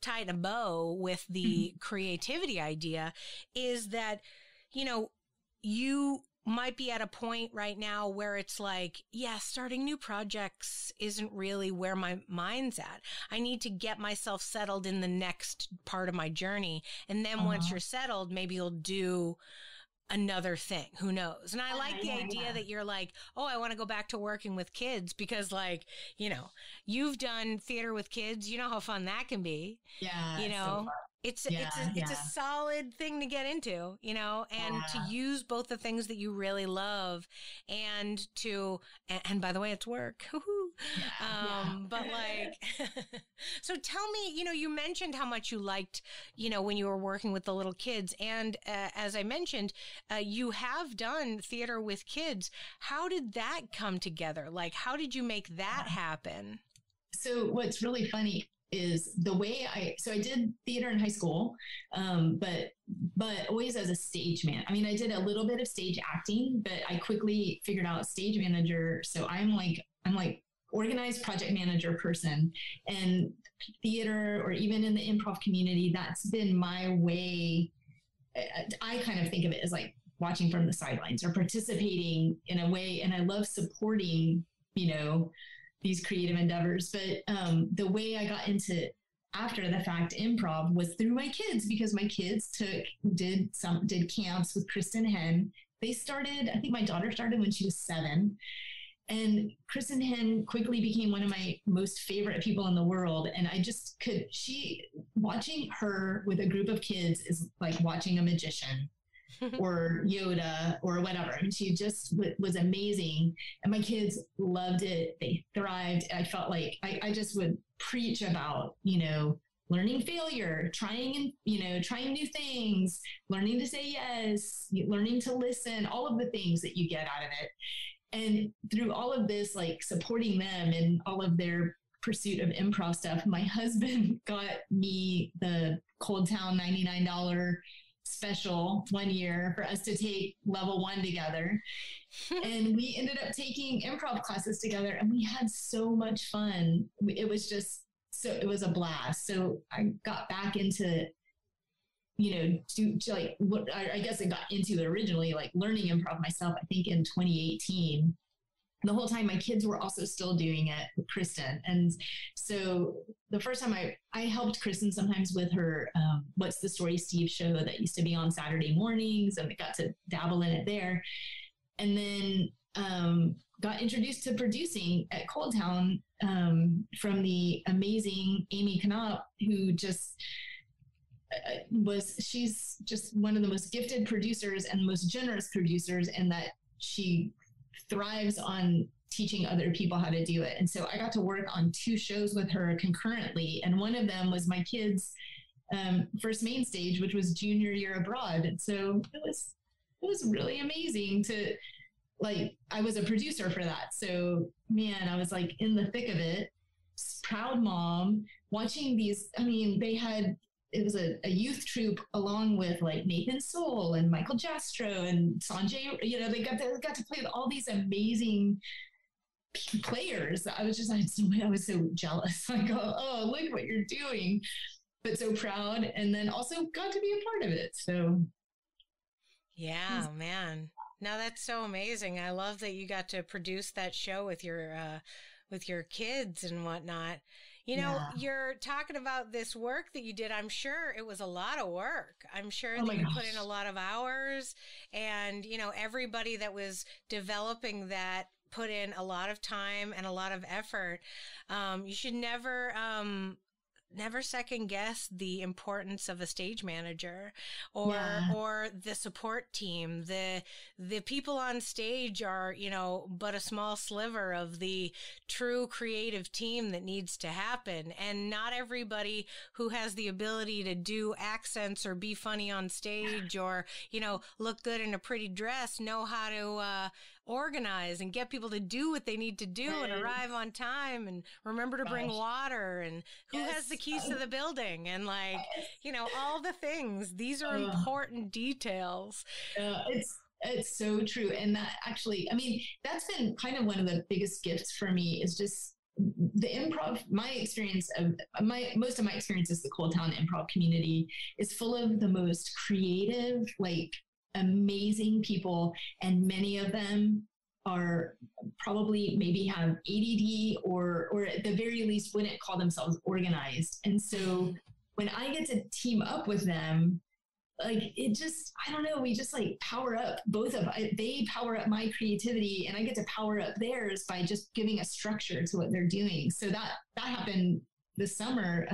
tie it in a bow with the creativity idea, is that, you know, you might be at a point right now where it's like, starting new projects isn't really where my mind's at. I need to get myself settled in the next part of my journey. And then once you're settled, maybe you'll do another thing. Who knows? And I like the idea that you're like, oh, I want to go back to working with kids because, like, you know, you've done theater with kids. You know how fun that can be. Yeah. You know, it's a solid thing to get into, you know, and to use both the things that you really love and by the way, it's work. But like, so tell me, you know, you mentioned how much you liked, you know, when you were working with the little kids. And as I mentioned, you have done theater with kids. How did that come together? Like, how did you make that happen? So what's really funny is the way I did theater in high school, but always as a stage man. I mean, I did a little bit of stage acting, but I quickly figured out stage manager. So I'm like organized project manager person, and theater or even in the improv community, that's been my way. I kind of think of it as like watching from the sidelines or participating in a way. And I love supporting, these creative endeavors. But the way I got into after the fact improv was through my kids, because my kids did camps with Kristen Henn. They started, I think my daughter started when she was 7. And Kristen Henn quickly became one of my most favorite people in the world. And I just watching her with a group of kids is like watching a magician or Yoda or whatever. I mean, she just was amazing. And my kids loved it. They thrived. I felt like I just would preach about, learning failure, trying new things, learning to say yes, learning to listen, all of the things that you get out of it. And through all of this, like supporting them and all of their pursuit of improv stuff, my husband got me the Coldtowne $99 special one year for us to take level 1 together. And we ended up taking improv classes together, and we had so much fun. It was a blast. So I got back into, I guess I got into it originally, like learning improv myself, I think in 2018. The whole time my kids were also still doing it with Kristen. And so the first time I helped Kristen sometimes with her What's the Story, Steve show that used to be on Saturday mornings, and I got to dabble in it there. And then got introduced to producing at Coldtowne from the amazing Amy Knopp, who just she's just one of the most gifted producers and most generous producers, and that she thrives on teaching other people how to do it. And so I got to work on 2 shows with her concurrently. And one of them was my kids' first main stage, which was Junior Year Abroad. And so it was really amazing to, like, I was a producer for that. So man, I was like in the thick of it, proud mom, watching these. I mean, it was a youth troupe along with like Nathan Soul and Michael Jastro and Sanjay. They got to play with all these amazing players. I was so jealous. Like, oh, look what you're doing, but so proud. And then also got to be a part of it. So, yeah, man. No, that's so amazing. I love that you got to produce that show with your kids and whatnot. You're talking about this work that you did. I'm sure it was a lot of work. I'm sure that you put in a lot of hours, and, everybody that was developing that put in a lot of time and a lot of effort. You should never second guess the importance of a stage manager or the support team. The people on stage are, but a small sliver of the true creative team that needs to happen. And not everybody who has the ability to do accents or be funny on stage or, look good in a pretty dress know how to organize and get people to do what they need to do and arrive on time and remember to bring water and who has the keys to the building and all the things. These are important details. It's so true. And that actually, I mean, that's been kind of one of the biggest gifts for me, is just the improv. My experience most of my experience is the Coldtowne improv community is full of the most creative, like, amazing people, and many of them are probably maybe have ADD or at the very least wouldn't call themselves organized. And so when I get to team up with them, like, it just, I don't know, we just like power up they power up my creativity, and I get to power up theirs by just giving a structure to what they're doing. So that happened this summer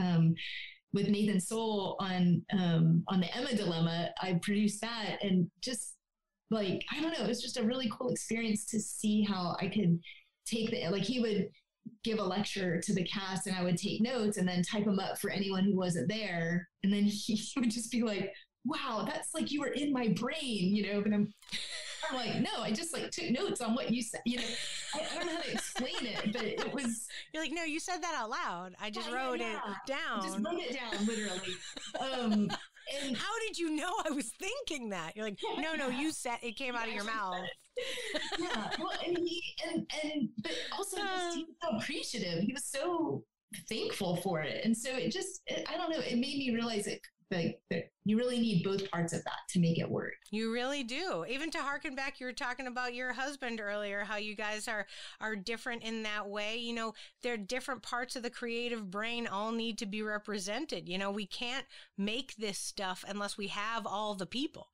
with Nathan Soul on the Emma Dilemma. I produced that, and just like, I don't know, it was just a really cool experience to see how I could take he would give a lecture to the cast and I would take notes and then type them up for anyone who wasn't there. And then he would just be like, wow, that's like, you were in my brain, but I'm like, no, I just like took notes on what you said. I don't know how to explain it, but it was. You're like, no, you said that out loud. I just wrote it down. I just wrote it down, literally. how did you know I was thinking that? You're like, no, you said it came out of your mouth. Yeah. Well, but also just, he was so appreciative. He was so thankful for it. And so I don't know, it made me realize that you really need both parts of that to make it work. You really do. Even to harken back, you were talking about your husband earlier, how you guys are different in that way. You know, there are different parts of the creative brain all need to be represented. You know, we can't make this stuff unless we have all the people.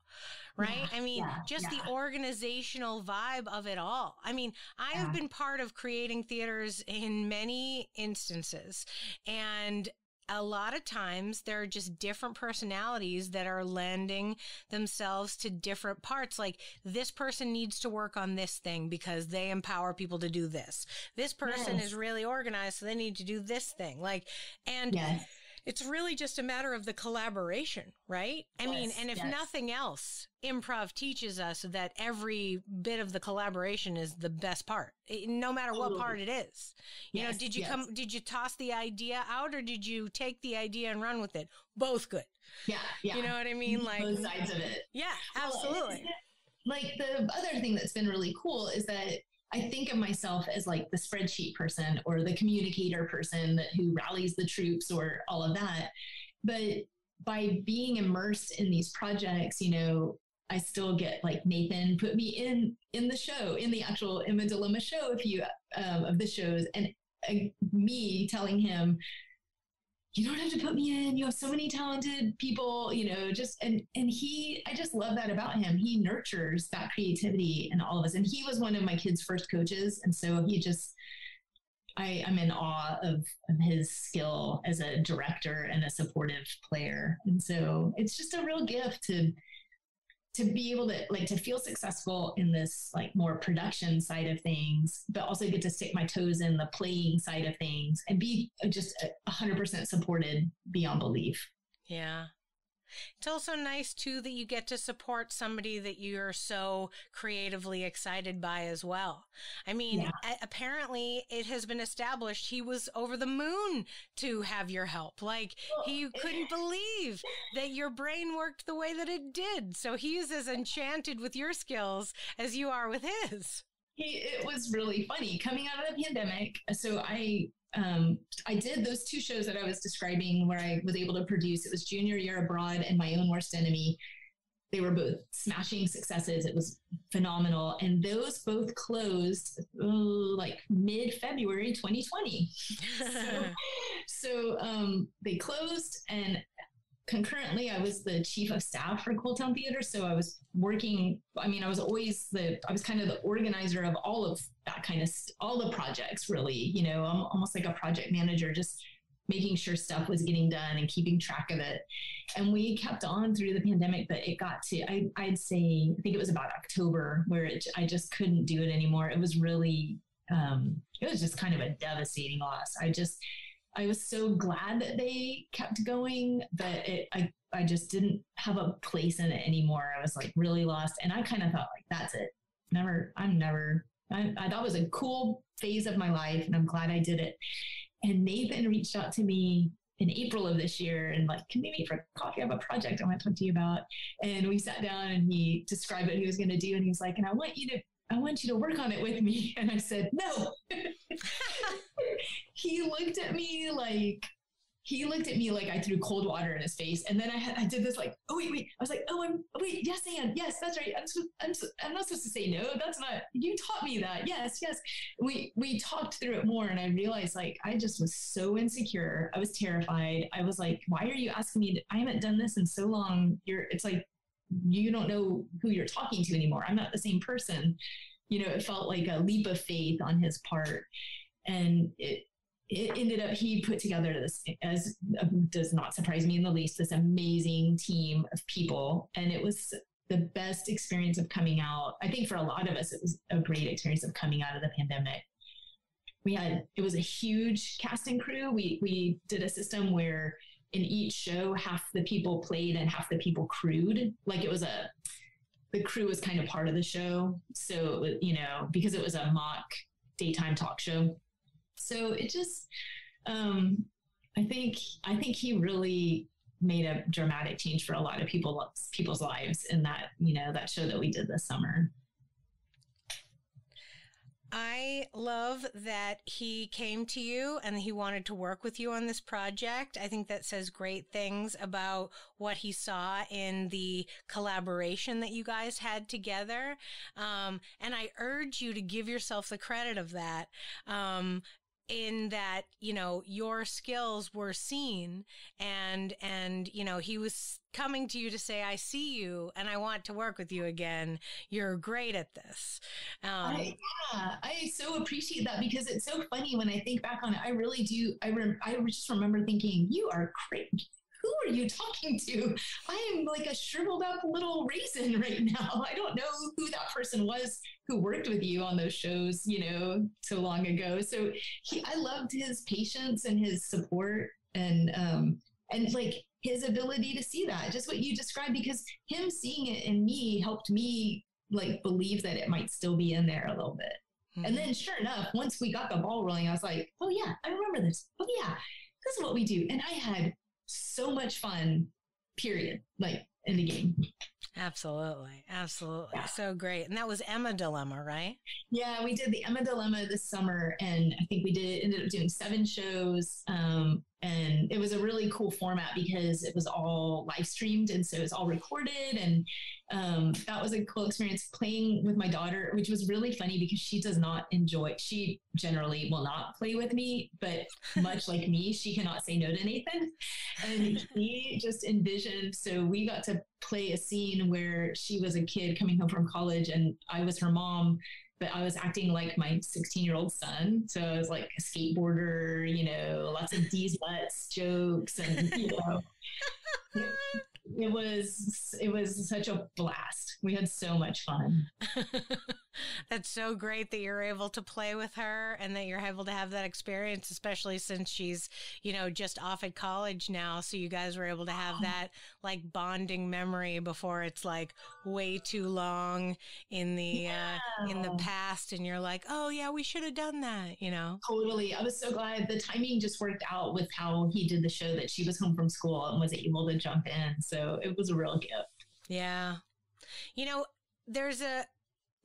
Right? I mean, the organizational vibe of it all. I mean, I have been part of creating theaters in many instances, and a lot of times there are just different personalities that are lending themselves to different parts. Like, this person needs to work on this thing because they empower people to do this. This person is really organized, so they need to do this thing. Like, and it's really just a matter of the collaboration, right? I mean, and if nothing else, improv teaches us that every bit of the collaboration is the best part, no matter what part it is. You know, did you toss the idea out, or did you take the idea and run with it? Both good. Yeah. You know what I mean? Like, both sides of it. Yeah, absolutely. Well, like, the other thing that's been really cool is that I think of myself as like the spreadsheet person or the communicator person who rallies the troops or all of that. But by being immersed in these projects, you know, I still get, like, Nathan put me in the show, in the actual Emma Dilemma show, of the shows, and me telling him, you don't have to put me in. You have so many talented people, you know, I just love that about him. He nurtures that creativity in all of us. And he was one of my kids' first coaches. And so I'm in awe of his skill as a director and a supportive player. And so it's just a real gift to be able to, like, to feel successful in this, like, more production side of things, but also get to stick my toes in the playing side of things and be just 100% supported beyond belief. Yeah. It's also nice, too, that you get to support somebody that you're so creatively excited by as well. I mean, apparently it has been established he was over the moon to have your help. Like, he couldn't believe that your brain worked the way that it did. So he's as enchanted with your skills as you are with his. It was really funny coming out of the pandemic. So I did those two shows that I was describing where I was able to produce. It was Junior Year Abroad and My Own Worst Enemy. They were both smashing successes. It was phenomenal. And those both closed like mid-February 2020. So they closed, and concurrently, I was the chief of staff for Coldtowne Theater. So I was working, I was kind of the organizer of all of that kind of, all the projects, really, you know, I'm almost like a project manager, just making sure stuff was getting done and keeping track of it. And we kept on through the pandemic, but it got to, I'd say, I think it was about October where I just couldn't do it anymore. It was really, it was just kind of a devastating loss. I was so glad that they kept going, but I just didn't have a place in it anymore. I was like really lost. And I kind of thought, like, that's it. I thought it was a cool phase of my life, and I'm glad I did it. And Nathan reached out to me in April of this year and, like, can we meet for coffee? I have a project I want to talk to you about. And we sat down and he described what he was going to do. And he was like, and I want you to work on it with me. And I said, no. He looked at me like I threw cold water in his face. And then I did this, like, oh, wait. I was like, yes, Anne. Yes, that's right. I'm not supposed to say no. That's not, you taught me that. Yes. We talked through it more. And I realized, like, I just was so insecure. I was terrified. I was like, why are you asking me? I haven't done this in so long. It's like, you don't know who you're talking to anymore. I'm not the same person. You know, it felt like a leap of faith on his part. And it ended up, he put together this, as does not surprise me in the least, this amazing team of people. And it was the best experience of coming out. I think for a lot of us, it was a great experience of coming out of the pandemic. It was a huge cast and crew. We did a system where in each show, half the people played and half the people crewed. Like, the crew was kind of part of the show. So, you know, because it was a mock daytime talk show. So it just, I think he really made a dramatic change for a lot of people's lives in that, that show that we did this summer. I love that he came to you and he wanted to work with you on this project. I think that says great things about what he saw in the collaboration that you guys had together. And I urge you to give yourself the credit of that. In that, your skills were seen and, he was coming to you to say, I see you and I want to work with you again. You're great at this. I so appreciate that, because it's so funny when I think back on it. I really do. I just remember thinking, you are great. Who are you talking to? I am like a shriveled up little raisin right now. I don't know who that person was who worked with you on those shows, so long ago. So I loved his patience and his support and like his ability to see that, just what you described, because him seeing it in me helped me like believe that it might still be in there a little bit. Mm-hmm. And then sure enough, once we got the ball rolling, I was like, oh yeah, I remember this. Oh yeah, this is what we do. And I had so much fun, period, like in the game. Absolutely. Yeah. So great. And that was Emma Dilemma, right? Yeah, we did the Emma Dilemma this summer, and I think we ended up doing 7 shows. And it was a really cool format because it was all live streamed, and so it's all recorded. And that was a cool experience playing with my daughter, which was really funny because she generally will not play with me, but much like me, she cannot say no to Nathan. And he just envisioned, so we got to play a scene where she was a kid coming home from college and I was her mom, but I was acting like my 16-year-old son. So I was like a skateboarder, lots of D's nuts jokes, and it was such a blast. We had so much fun. That's so great that you're able to play with her and that you're able to have that experience, especially since she's, just off at college now. So you guys were able to have that like bonding memory before it's like way too long in the past. And you're like, oh yeah, we should have done that, Totally. I was so glad the timing just worked out with how he did the show, that she was home from school and was able to jump in. So it was a real gift. Yeah.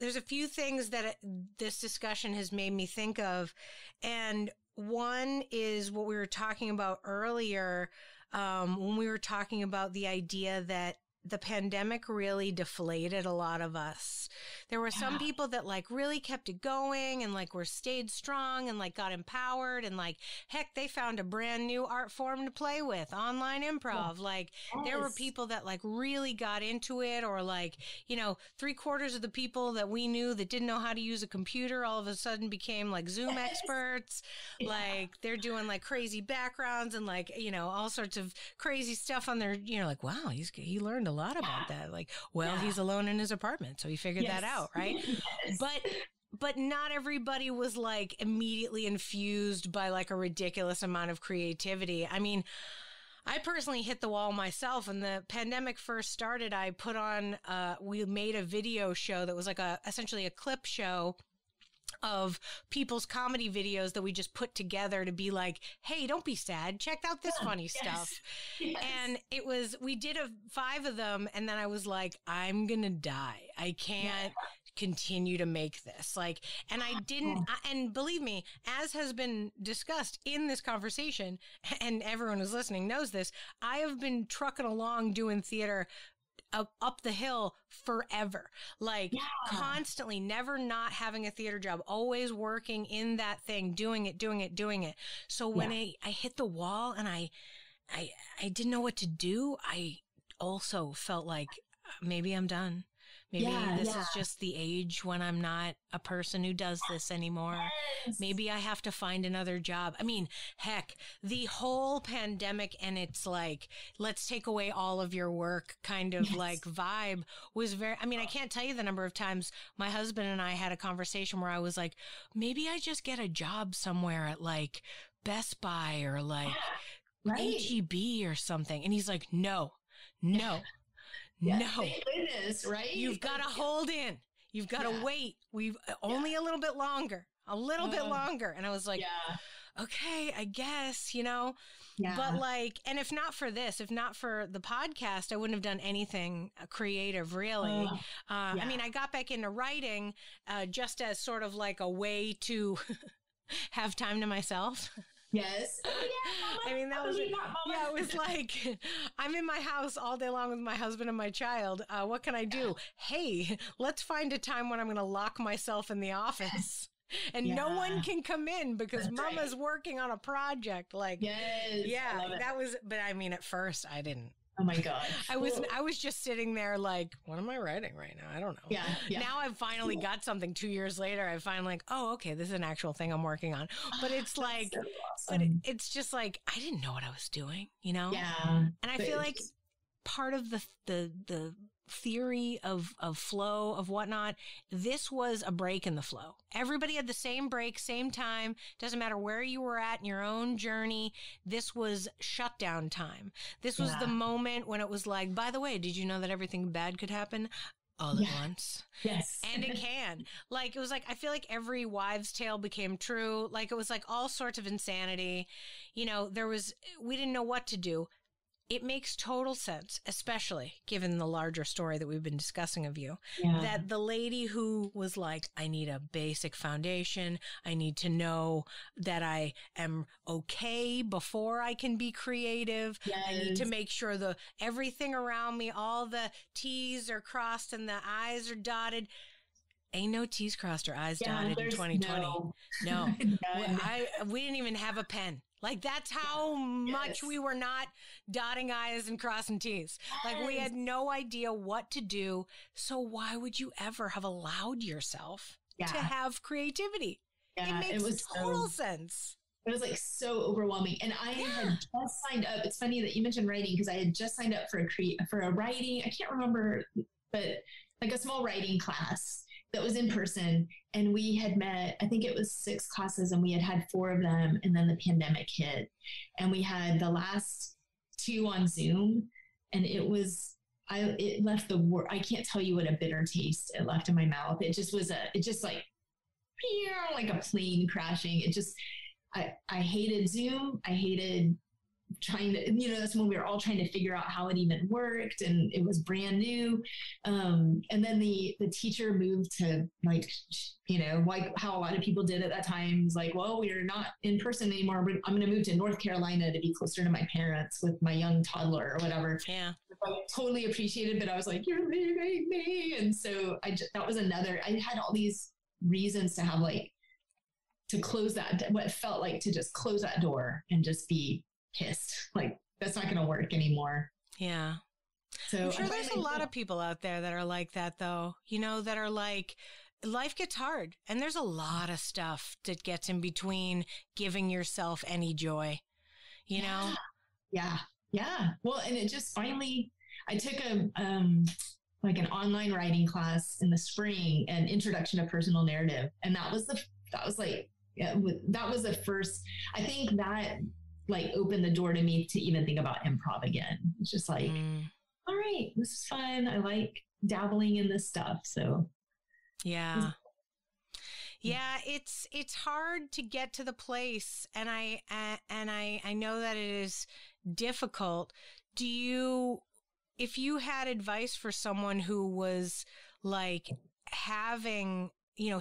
There's a few things that this discussion has made me think of. And one is what we were talking about earlier, when we were talking about the idea that the pandemic really deflated a lot of us. There were some people that like really kept it going and like were stayed strong and like got empowered and like, heck, they found a brand new art form to play with, online improv. Like there were people that like really got into it, or like, 3/4 of the people that we knew that didn't know how to use a computer all of a sudden became like Zoom experts. Like they're doing like crazy backgrounds and like, all sorts of crazy stuff on their, like, wow, he learned a lot about that. Like, he's alone in his apartment, so he figured that out, right? But not everybody was like immediately infused by like a ridiculous amount of creativity. I mean, I personally hit the wall myself. When the pandemic first started, I put on, we made a video show that was like essentially a clip show of people's comedy videos that we just put together to be like, hey, don't be sad. Check out this funny stuff. Yes. And we did 5 of them. And then I was like, I'm going to die. I can't continue to make this. Like, and I didn't, and believe me, as has been discussed in this conversation, and everyone who's listening knows this, I have been trucking along doing theater up the hill forever, like constantly, never not having a theater job, always working in that thing, doing it. So when I hit the wall and I didn't know what to do, I also felt like maybe I'm done. Maybe this is just the age when I'm not a person who does this anymore. Yes. Maybe I have to find another job. I mean, heck, the whole pandemic and it's like, let's take away all of your work kind of like vibe was I can't tell you the number of times my husband and I had a conversation where I was like, maybe I just get a job somewhere at like Best Buy or like HEB or something. And he's like, no. Yes, no, thank goodness, right? You've got to hold in. You've got to wait. We've only a little bit longer, bit longer. And I was like, okay, I guess, Yeah. but like, and if not for this, if not for the podcast, I wouldn't have done anything creative, really. I mean, I got back into writing just as sort of like a way to have time to myself. Yes. Oh, yeah, I mean, that was it. Yeah, it was like, I'm in my house all day long with my husband and my child. What can I do? Hey, let's find a time when I'm going to lock myself in the office and no one can come in because Mama's working on a project. Like, yeah, that was, but I mean, at first I didn't. Oh my God. I was just sitting there like, what am I writing right now? I don't know. Yeah. Now I've finally got something 2 years later. I finally like, oh, okay, this is an actual thing I'm working on. But it's like, so awesome. but it's just like, I didn't know what I was doing, Yeah. And I feel like part of the theory of flow of whatnot, this was a break in the flow. Everybody had the same break, same time. Doesn't matter where you were at in your own journey. This was shutdown time. This was the moment when it was like, by the way, did you know that everything bad could happen all at once? Yes. And it can. Like, it was like, I feel like every wives' tale became true. Like, it was like all sorts of insanity. We didn't know what to do. It makes total sense, especially given the larger story that we've been discussing of you, that the lady who was like, I need a basic foundation. I need to know that I am okay before I can be creative. Yes. I need to make sure everything around me, all the T's are crossed and the I's are dotted. Ain't no T's crossed or I's dotted in 2020. No. We didn't even have a pen. Like, that's how much we were not dotting I's and crossing T's. Like, we had no idea what to do. So why would you ever have allowed yourself to have creativity? Yeah, it makes total sense. It was like so overwhelming. And I had just signed up. It's funny that you mentioned writing because I had just signed up for a writing. I can't remember, but like a small writing class that was in person. And we had met, I think it was 6 classes, and we had 4 of them. And then the pandemic hit, and we had the last 2 on Zoom. And it left I can't tell you what a bitter taste it left in my mouth. It just like a plane crashing. I hated Zoom. I hated trying to, that's when we were all trying to figure out how it even worked, and it was brand new. And then the teacher moved to like how a lot of people did at that time. It's like, well, we are not in person anymore. I'm going to move to North Carolina to be closer to my parents with my young toddler or whatever. Yeah. I totally appreciated, but I was like, you're leaving me. And so that was another, I had all these reasons to have to close what felt like to just close that door and just be pissed. Like, that's not going to work anymore. Yeah. So I'm sure there's a lot of people out there that are like that, though, that are like, life gets hard and there's a lot of stuff that gets in between giving yourself any joy, know? Yeah. Well, and it just finally, I took an online writing class in the spring, an introduction to personal narrative. And that was the first, I think that opened the door to me to even think about improv again. It's just like, all right, this is fun. I like dabbling in this stuff. So yeah, it's hard to get to the place, and I know that it is difficult. If you had advice for someone who was like having,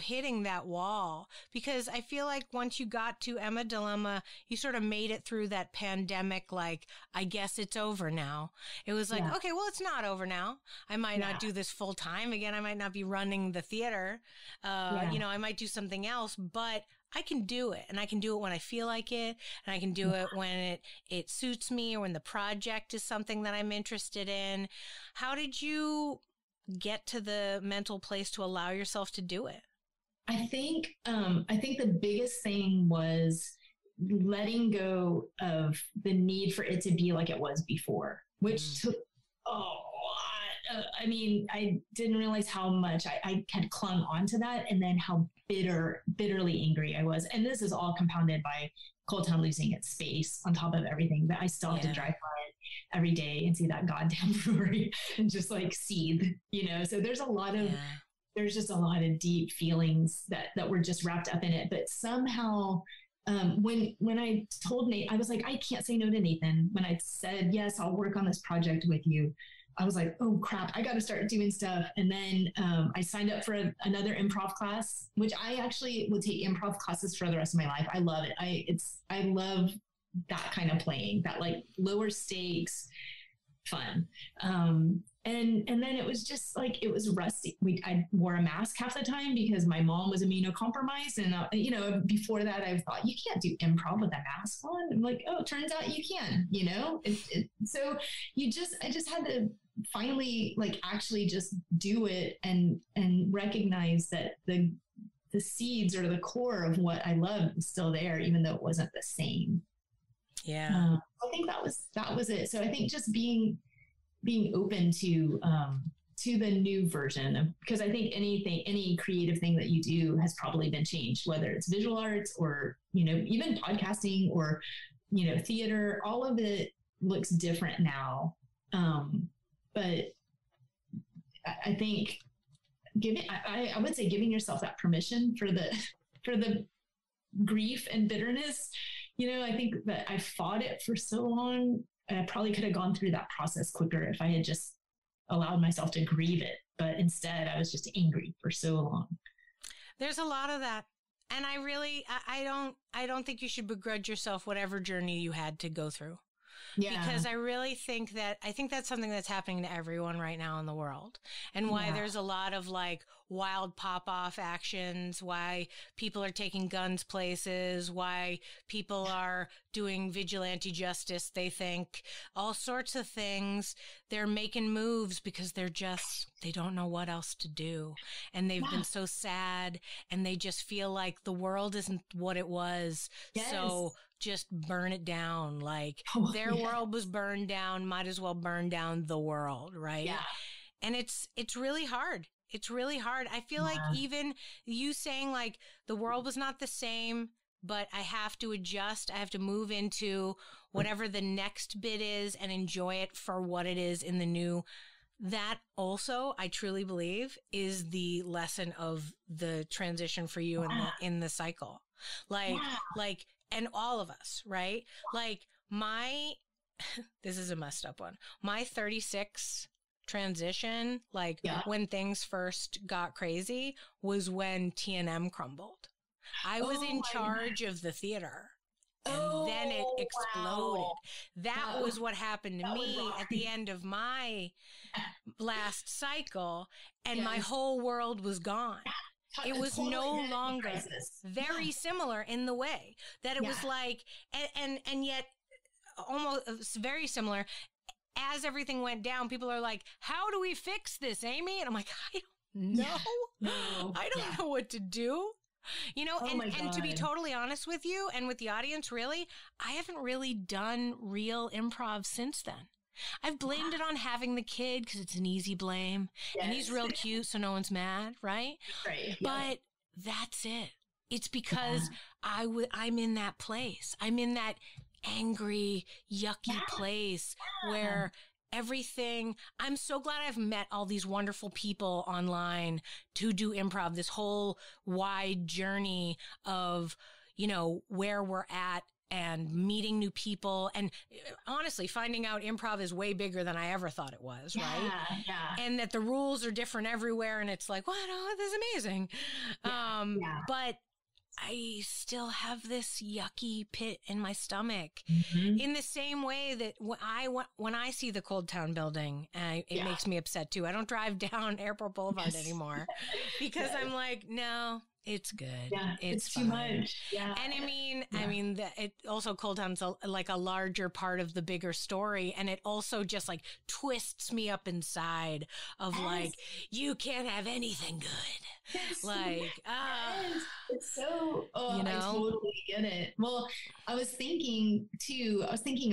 hitting that wall, because I feel like once you got to Emma Dilemma, you sort of made it through that pandemic. Like, I guess it's over now. It was like, okay, well, it's not over now. I might not do this full time again. I might not be running the theater. I might do something else, but I can do it. And I can do it when I feel like it. And I can do it when it suits me, or when the project is something that I'm interested in. How did you get to the mental place to allow yourself to do it? I think the biggest thing was letting go of the need for it to be like it was before, which took a lot. I mean, I didn't realize how much I had clung onto that, and then how bitterly angry I was. And this is all compounded by Coldtowne losing its space on top of everything. But I still have to drive by it every day and see that goddamn brewery and just seethe, So there's just a lot of deep feelings that were just wrapped up in it. But somehow when I told Nate, I was like, I can't say no to Nathan. When I said, yes, I'll work on this project with you, I was like, oh crap, I got to start doing stuff. And then I signed up for another improv class, which I actually will take improv classes for the rest of my life. I love it. I love that kind of playing, that like lower stakes fun. And then it was just like, it was rusty. I wore a mask half the time because my mom was immunocompromised. And, before that, I thought, you can't do improv with a mask on. I'm like, oh, it turns out you can, so I just had to finally like actually just do it and recognize that the seeds or the core of what I love is still there, even though it wasn't the same. Yeah. I think that was it. So I think just being open to the new version because I think any creative thing that you do has probably been changed, whether it's visual arts or, even podcasting or, theater, all of it looks different now. But I think I would say giving yourself that permission for the grief and bitterness. I think that I fought it for so long. I probably could have gone through that process quicker if I had just allowed myself to grieve it. But instead, I was just angry for so long. There's a lot of that. And I don't think you should begrudge yourself whatever journey you had to go through. Yeah. Because I really think that's something that's happening to everyone right now in the world, and why there's a lot of like wild pop-off actions, why people are taking guns places, why people are doing vigilante justice. They think all sorts of things. They're making moves because they don't know what else to do. And they've been so sad and they just feel like the world isn't what it was. Yes. So just burn it down. Like their world was burned down, might as well burn down the world. Right. Yeah. And it's really hard. It's really hard. I feel like even you saying like the world was not the same, but I have to adjust. I have to move into whatever the next bit is and enjoy it for what it is in the new. That also, I truly believe, is the lesson of the transition for you in the cycle. Like, and all of us, right? Like this is a messed up one. My 36 transition, when things first got crazy, was when TNM crumbled. I was in charge of the theater. And then it exploded. Wow. That was what happened to me at the end of my last cycle. And my whole world was gone. It was totally no longer very similar in the way that it was like, and yet almost very similar. As everything went down, people are like, how do we fix this, Amy? And I'm like, I don't know. I don't know what to do. And to be totally honest with you and with the audience, really, I haven't really done real improv since then. I've blamed it on having the kid because it's an easy blame. Yes. And he's real cute, so no one's mad, right? Right. But that's it. It's because I'm in that place. I'm in that angry, yucky place where everything, I'm so glad I've met all these wonderful people online to do improv, this whole wide journey of, where we're at and meeting new people. And honestly, finding out improv is way bigger than I ever thought it was, right? Yeah. And that the rules are different everywhere. And it's like, what? Oh, this is amazing. But I still have this yucky pit in my stomach in the same way that when I see the Coldtowne building, it makes me upset too. I don't drive down Airport Boulevard anymore because I'm like, no, it's good. Yeah, it's too much. Yeah. And I mean, it also Coldtowne's like a larger part of the bigger story. And it also just like twists me up inside of like, you can't have anything good. Yes. Like, it's so, I totally get it. Well, I was thinking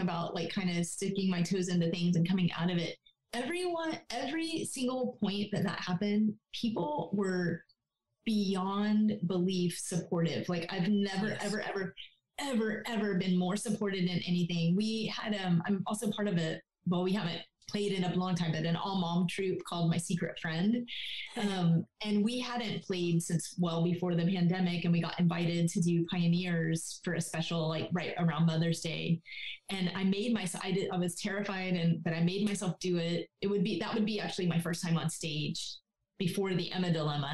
about like kind of sticking my toes into things and coming out of it. Every single point that happened, people were beyond belief supportive. Like I've never, ever been more supported in anything. We had, I'm also part of we haven't played in a long time, but an all-mom troupe called My Secret Friend. And we hadn't played since well before the pandemic, and we got invited to do Pioneers for a special, like right around Mother's Day. And I made myself, I was terrified, but I made myself do it. That would be actually my first time on stage before the Emma dilemma.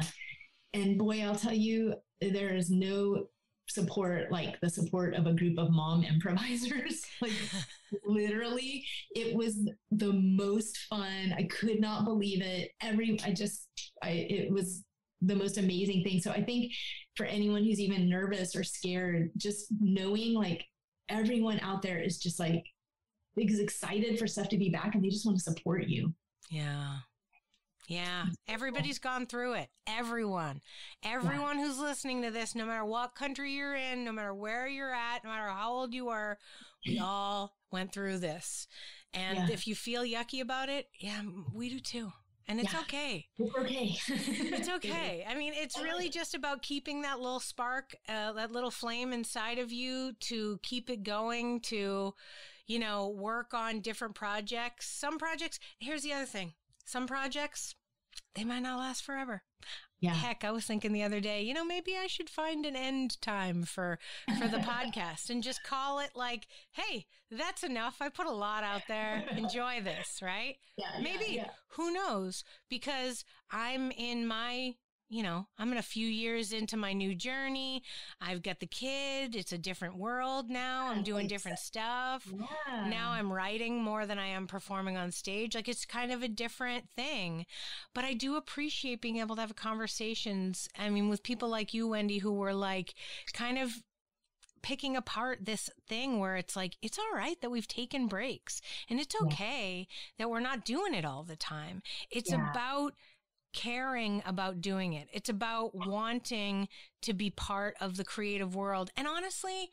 And boy, I'll tell you, there is no support like the support of a group of mom improvisers. Like literally, it was the most fun. I could not believe it. It was the most amazing thing. So I think for anyone who's even nervous or scared, just knowing like everyone out there is just like, is excited for stuff to be back, and they just want to support you. Yeah. Yeah. Everybody's gone through it. Everyone who's listening to this, no matter what country you're in, no matter where you're at, no matter how old you are, we all went through this. And if you feel yucky about it, we do too. And it's okay. It's okay. It's okay. I mean, it's really just about keeping that little spark, that little flame inside of you to keep it going, to, work on different projects. Some projects, here's the other thing. Some projects, they might not last forever. Yeah. Heck, I was thinking the other day, maybe I should find an end time for the podcast and just call it like, hey, that's enough. I put a lot out there. Enjoy this, right? Maybe, who knows? Because I'm in my, I'm in a few years into my new journey. I've got the kid. It's a different world now. I'm doing different stuff. Yeah. Now I'm writing more than I am performing on stage. Like, it's kind of a different thing. But I do appreciate being able to have conversations, with people like you, Wendy, who were like kind of picking apart this thing where it's like, it's all right that we've taken breaks, and it's okay that we're not doing it all the time. It's about caring about doing it. It's about wanting to be part of the creative world. And honestly,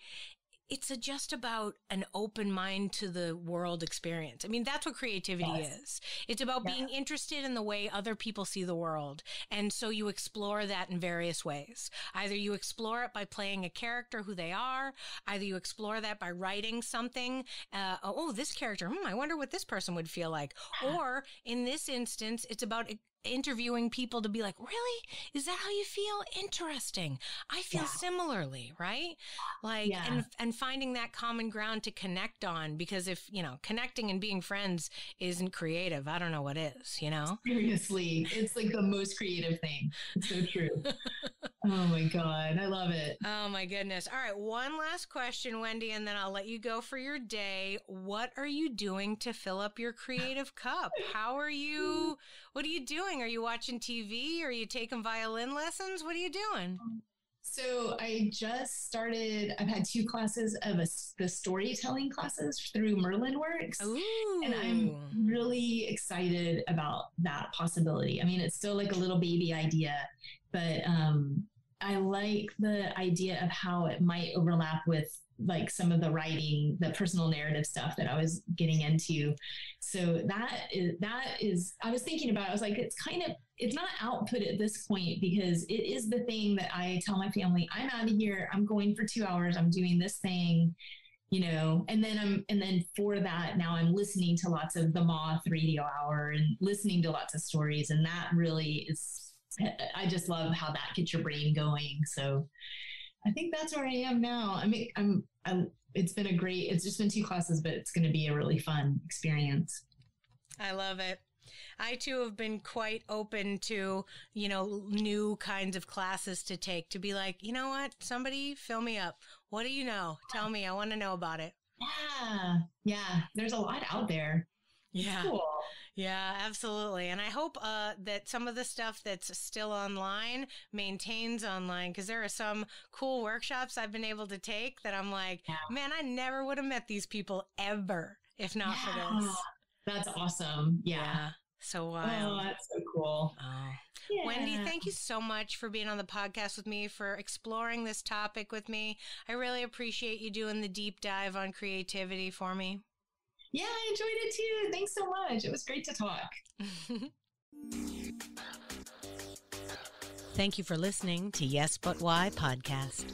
it's just about an open mind to the world experience. That's what creativity is. It's about being interested in the way other people see the world. And so you explore that in various ways. Either you explore it by playing a character who they are. Either you explore that by writing something. This character, I wonder what this person would feel like. Or in this instance, it's about interviewing people to be like, really? Is that how you feel? Interesting. I feel similarly, right? Like, and finding that common ground to connect on, because if, connecting and being friends isn't creative, I don't know what is, Seriously. It's like the most creative thing. It's so true. Oh my God. I love it. Oh my goodness. All right. One last question, Wendy, and then I'll let you go for your day. What are you doing to fill up your creative cup? What are you doing? Are you watching TV? Are you taking violin lessons? What are you doing? So I just started, I've had 2 classes of the storytelling classes through Merlin Works. Ooh. And I'm really excited about that possibility. It's still like a little baby idea, but I like the idea of how it might overlap with like some of the writing, the personal narrative stuff that I was getting into. So that is, I was thinking about it. I was like, it's not output at this point, because it is the thing that I tell my family, I'm out of here. I'm going for 2 hours. I'm doing this thing, and then for that, now I'm listening to lots of the Moth Radio Hour and listening to lots of stories. And that really is, I just love how that gets your brain going. So I think that's where I am now. It's just been 2 classes, but it's going to be a really fun experience. I love it. I too have been quite open to, new kinds of classes to take, to be like, you know what? Somebody fill me up. What do you know? Tell me. I want to know about it. Yeah. There's a lot out there. Yeah. Cool. Yeah, absolutely. And I hope that some of the stuff that's still online maintains online, because there are some cool workshops I've been able to take that I'm like, man, I never would have met these people ever if not for this. That's awesome. Yeah. So wild. Oh, that's so cool. Oh. Yeah. Wendy, thank you so much for being on the podcast with me, for exploring this topic with me. I really appreciate you doing the deep dive on creativity for me. Yeah, I enjoyed it too. Thanks so much. It was great to talk. Thank you for listening to Yes But Why podcast.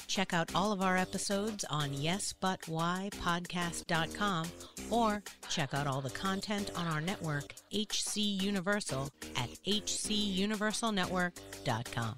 Check out all of our episodes on yesbutwhypodcast.com Or check out all the content on our network, HC Universal, at hcuniversalnetwork.com.